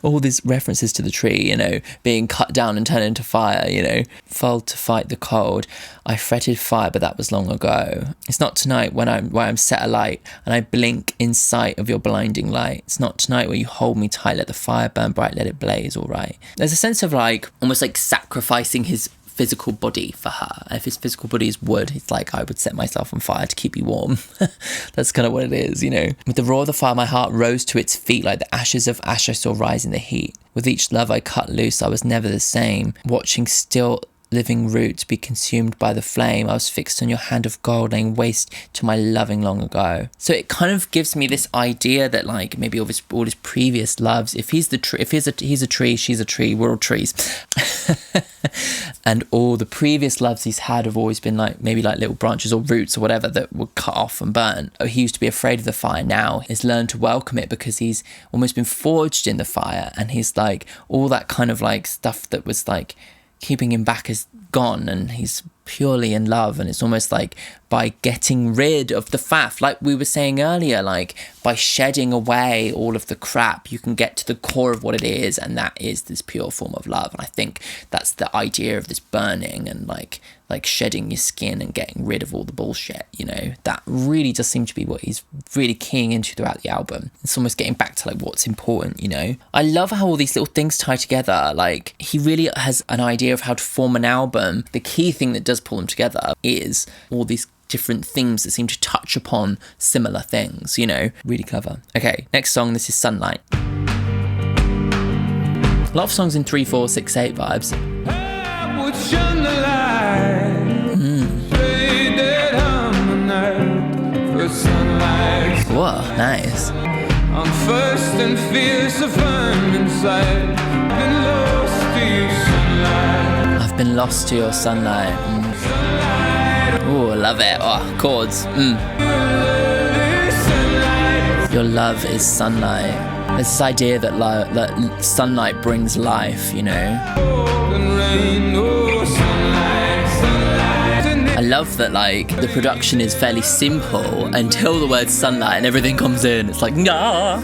all these references to the tree, you know, being cut down and turned into fire, you know, felled to fight the cold. I fretted fire, but that was long ago. It's not tonight where I'm set alight and I blink in sight of your blinding light. It's not tonight where you hold me tight, let the fire burn bright, let it blaze, all right. There's a sense of like almost like sacrificing his physical body for her. If his physical body is wood, it's like, I would set myself on fire to keep you warm. That's kind of what it is, you know. With the roar of the fire, my heart rose to its feet like the ashes of ash I saw rise in the heat. With each love I cut loose, I was never the same. Watching still living roots be consumed by the flame, I was fixed on your hand of gold, laying waste to my loving long ago. So it kind of gives me this idea that like maybe all his previous loves, if he's a tree, she's a tree, we're all trees. And all the previous loves he's had have always been like maybe like little branches or roots or whatever that were cut off and burnt. He used to be afraid of the fire. Now he's learned to welcome it because he's almost been forged in the fire, and he's like all that kind of like stuff that was like keeping him back is gone, and he's purely in love. And it's almost like by getting rid of the faff, like we were saying earlier, like by shedding away all of the crap, you can get to the core of what it is, and that is this pure form of love. And I think that's the idea of this burning and like shedding your skin and getting rid of all the bullshit, you know. That really does seem to be what he's really keying into throughout the album. It's almost getting back to like what's important, you know. I love how all these little things tie together. Like he really has an idea of how to form an album. The key thing that does pull them together is all these different themes that seem to touch upon similar things, you know. Really clever. Okay, next song, this is Sunlight. A lot of songs in 3, 4, 6, 8 vibes. Whoa, nice. I'm first and fierce, firm inside. I've been lost to your sunlight. Ooh, I love it. Oh, chords. Your love is sunlight. There's this idea that that sunlight brings life, you know. I love that like the production is fairly simple until the word sunlight and everything comes in. It's like, nah.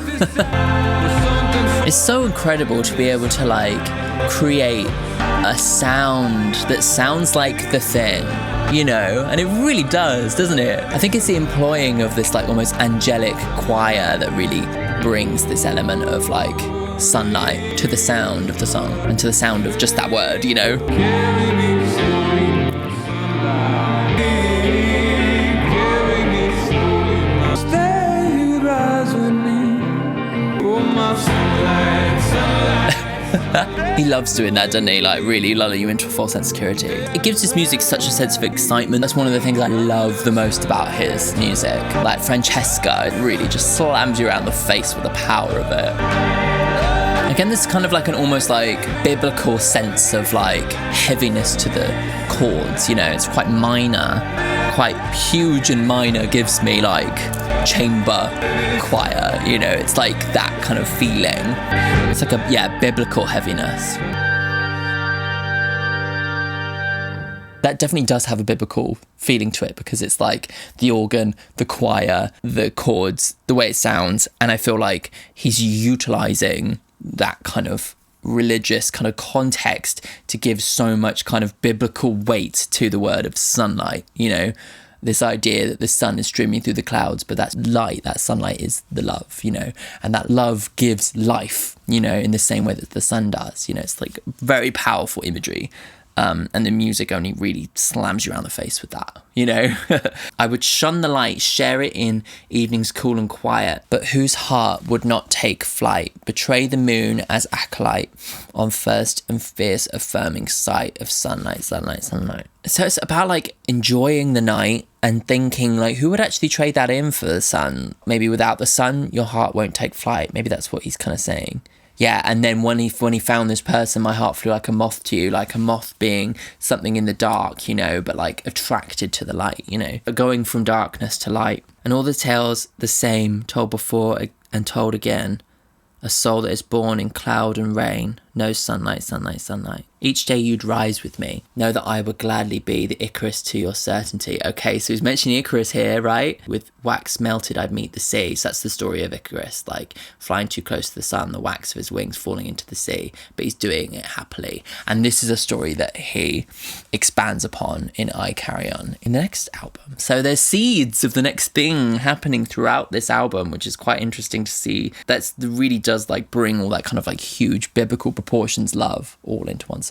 It's so incredible to be able to like create a sound that sounds like The Thing, you know, and it really does, doesn't it? I think it's the employing of this like almost angelic choir that really brings this element of like sunlight to the sound of the song and to the sound of just that word, you know. He loves doing that, doesn't he? Like, really lulling you into a false sense of security. It gives his music such a sense of excitement. That's one of the things I love the most about his music. Like Francesca, it really just slams you around the face with the power of it. Again, there's kind of like an almost like biblical sense of like heaviness to the chords, you know, it's quite minor, quite huge and minor, gives me like chamber choir, you know, it's like that kind of feeling. It's like a, biblical heaviness. That definitely does have a biblical feeling to it because it's like the organ, the choir, the chords, the way it sounds, and I feel like he's utilising that kind of religious kind of context to give so much kind of biblical weight to the word of sunlight, you know, this idea that the sun is streaming through the clouds, but that light, that sunlight is the love, you know, and that love gives life, you know, in the same way that the sun does, you know, it's like very powerful imagery. And the music only really slams you around the face with that, you know. I would shun the light, share it in evenings cool and quiet, but whose heart would not take flight, betray the moon as acolyte on first and fierce affirming sight of sunlight, sunlight, sunlight. So it's about like enjoying the night and thinking like, who would actually trade that in for the sun? Maybe without the sun, your heart won't take flight. Maybe that's what he's kind of saying. Yeah, and then when he found this person, my heart flew like a moth to you, like a moth being something in the dark, you know, but like attracted to the light, you know, going from darkness to light. And all the tales the same, told before and told again. A soul that is born in cloud and rain, no sunlight, sunlight, sunlight. Each day you'd rise with me, know that I would gladly be the Icarus to your certainty. Okay, so he's mentioning Icarus here, right? With wax melted, I'd meet the sea. So that's the story of Icarus, like flying too close to the sun, the wax of his wings falling into the sea, but he's doing it happily. And this is a story that he expands upon in I Carry On in the next album. So there's seeds of the next thing happening throughout this album, which is quite interesting to see. That really does like bring all that kind of like huge biblical proportions love all into one song.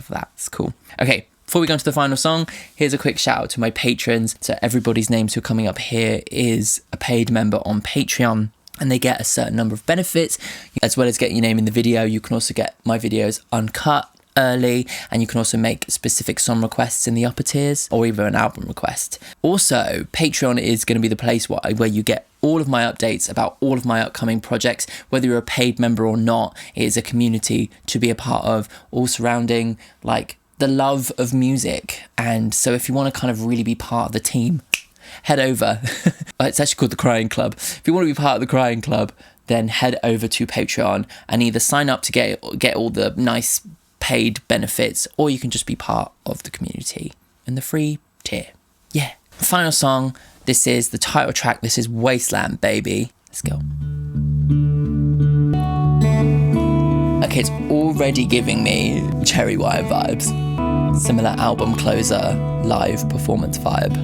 That's cool. Okay, before we go into the final song, here's a quick shout out to my patrons. So everybody's names who are coming up here is a paid member on Patreon, and they get a certain number of benefits, as well as getting your name in the video. You can also get my videos uncut early, and you can also make specific song requests in the upper tiers, or even an album request. Also, Patreon is going to be the place where you get all of my updates about all of my upcoming projects, whether you're a paid member or not. It is a community to be a part of, all surrounding like the love of music. And so if you want to kind of really be part of the team, head over. It's actually called the Crying Club. If you want to be part of the Crying Club, then head over to Patreon and either sign up to get all the nice paid benefits, or you can just be part of the community in the free tier. Yeah. Final song. This is the title track. This is Wasteland Baby. Let's go. Okay, it's already giving me Cherry Wire vibes. Similar album closer, live performance vibe.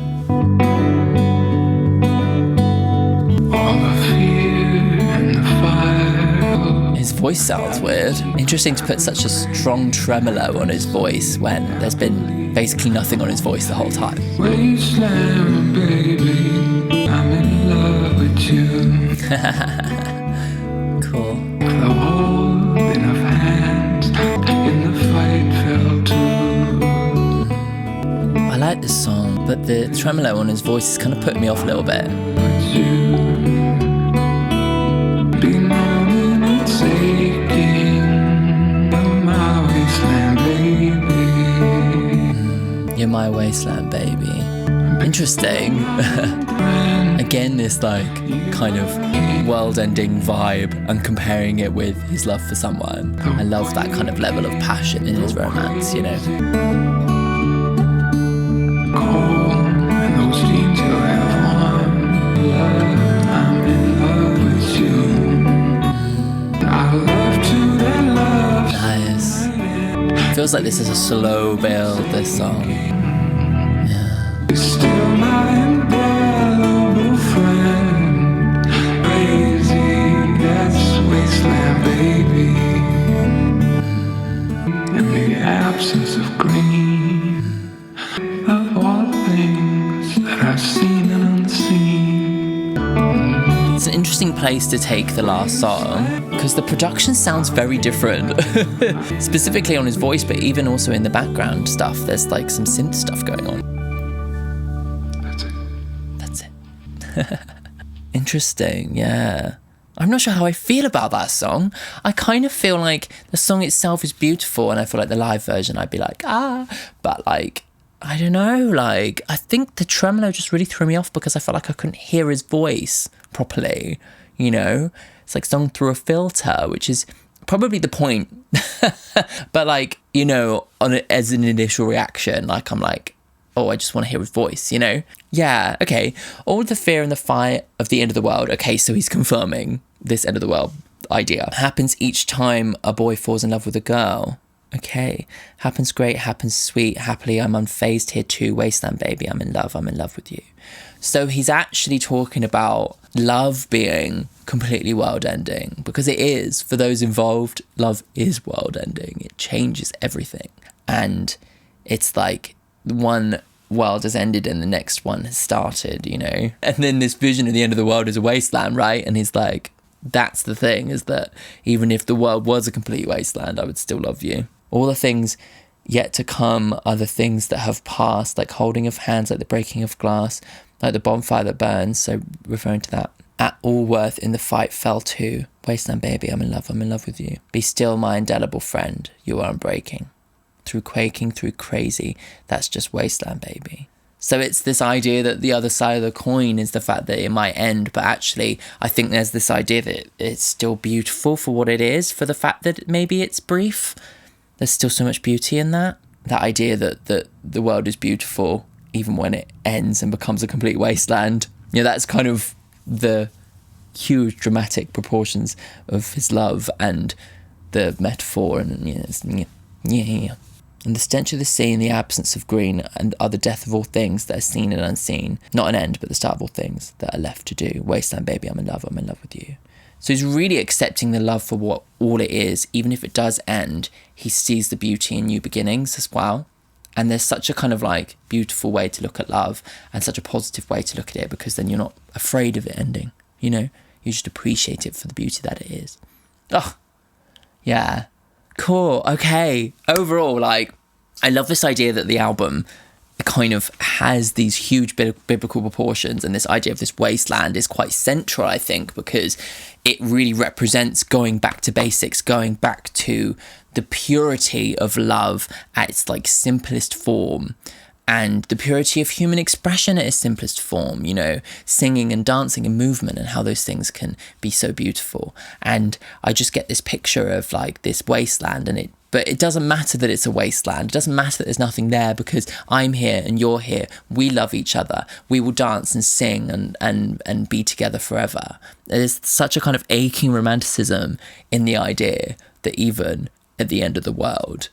All the fear and the fire. His voice sounds weird. Interesting to put such a strong tremolo on his voice when there's been basically nothing on his voice the whole time. Wasteland baby, I'm in love with you. Cool. The holding of hands in the fight fell too. I like this song, but the tremolo on his voice is kind of putting me off a little bit. But you be knowing it's aching. My wasteland baby. You're my wasteland baby. Interesting. Again, this like kind of world-ending vibe, and comparing it with his love for someone. I love that kind of level of passion in his romance, you know. Cold and those dreams you have on. I'm in love with you. I love to that love. Nice. Feels like this is a slow build, this song. You're still my indelible friend. Crazy, that's wasteland baby. In the absence of green, of all things that I've seen and unseen. It's an interesting place place to take the last song because the production sounds very different. Specifically on his voice, but even also in the background stuff, there's like some synth stuff going on. That's it. Interesting, yeah. I'm not sure how I feel about that song. I kind of feel like the song itself is beautiful, and I feel like the live version I'd be like, but like, I don't know, like, I think the tremolo just really threw me off because I felt like I couldn't hear his voice properly, you know? It's like sung through a filter, which is probably the point. But like, you know, as an initial reaction, like, I'm like, oh, I just want to hear his voice, you know? Yeah, okay. All the fear and the fight of the end of the world. Okay, so he's confirming this end of the world idea. Happens each time a boy falls in love with a girl. Okay. Happens great, happens sweet. Happily, I'm unfazed here too. Wasteland Baby, I'm in love with you. So he's actually talking about love being completely world-ending, because it is. For those involved, love is world-ending. It changes everything. And it's like one world has ended and the next one has started, you know? And then this vision of the end of the world is a wasteland, right? And he's like, that's the thing, is that even if the world was a complete wasteland, I would still love you. All the things yet to come are the things that have passed, like holding of hands, like the breaking of glass, like the bonfire that burns, so referring to that. At all worth in the fight fell too. Wasteland Baby, I'm in love with you. Be still my indelible friend, you are unbreaking. Through quaking, through crazy, that's just Wasteland Baby. So it's this idea that the other side of the coin is the fact that it might end, but actually I think there's this idea that it's still beautiful for what it is, for the fact that maybe it's brief. There's still so much beauty in that. That idea that the world is beautiful even when it ends and becomes a complete wasteland. You know, that's kind of the huge dramatic proportions of his love and the metaphor, and yeah. And the stench of the sea and the absence of green and are the death of all things that are seen and unseen. Not an end, but the start of all things that are left to do. Wasteland Baby, I'm in love with you. So he's really accepting the love for what all it is. Even if it does end, he sees the beauty in new beginnings as well. And there's such a kind of like beautiful way to look at love, and such a positive way to look at it, because then you're not afraid of it ending, you know? You just appreciate it for the beauty that it is. Oh, yeah. Cool. Okay. Overall, like, I love this idea that the album kind of has these huge biblical proportions, and this idea of this wasteland is quite central, I think, because it really represents going back to basics, going back to the purity of love at its like simplest form, and the purity of human expression at its simplest form, you know, singing and dancing and movement, and how those things can be so beautiful. And I just get this picture of like this wasteland, but it doesn't matter that it's a wasteland. It doesn't matter that there's nothing there, because I'm here and you're here. We love each other. We will dance and sing and be together forever. There's such a kind of aching romanticism in the idea that even at the end of the world,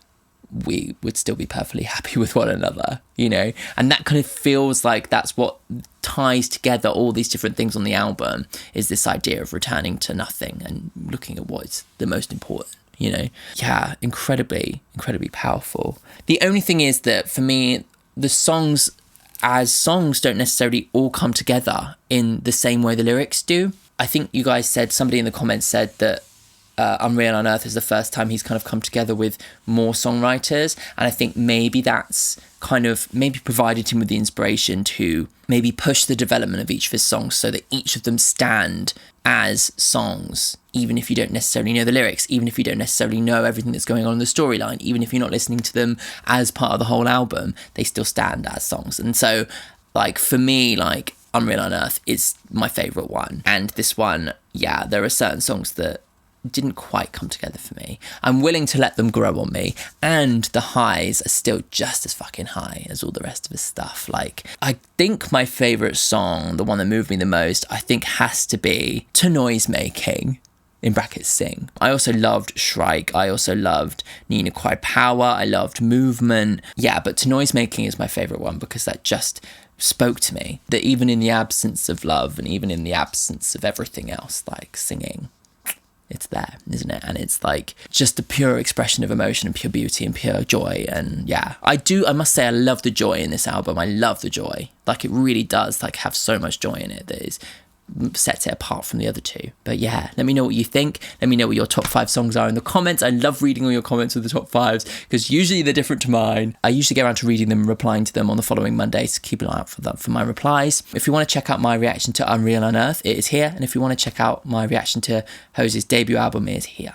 we would still be perfectly happy with one another, you know? And that kind of feels like that's what ties together all these different things on the album, is this idea of returning to nothing and looking at what's the most important, you know? Yeah, incredibly powerful. The only thing is that for me, the songs as songs don't necessarily all come together in the same way the lyrics do. I think you guys said, somebody in the comments said that Unreal on Earth is the first time he's kind of come together with more songwriters, and I think maybe that's kind of maybe provided him with the inspiration to maybe push the development of each of his songs so that each of them stand as songs, even if you don't necessarily know the lyrics, even if you don't necessarily know everything that's going on in the storyline, even if you're not listening to them as part of the whole album, they still stand as songs. And so, like, for me, like, Unreal on Earth is my favourite one, and this one, yeah, there are certain songs that didn't quite come together for me. I'm willing to let them grow on me, and the highs are still just as fucking high as all the rest of his stuff. Like, I think my favourite song, the one that moved me the most, I think has to be To Noise Making, in brackets sing. I also loved Shrike, I also loved Nina Quiet Power, I loved Movement. Yeah, but To Noise Making is my favourite one, because that just spoke to me, that even in the absence of love, and even in the absence of everything else, like singing, it's there, isn't it? And it's like just the pure expression of emotion and pure beauty and pure joy. And yeah, I must say I love the joy in this album. I love the joy. Like, it really does like have so much joy in it that is sets it apart from the other two. But yeah, let me know what you think. Let me know what your top 5 songs are in the comments. I love reading all your comments with the top 5s because usually they're different to mine. I usually get around to reading them and replying to them on the following Monday, so keep an eye out for my replies. If you want to check out my reaction to Unreal Unearthed, it is here. And if you want to check out my reaction to Hozier's debut album, it is here.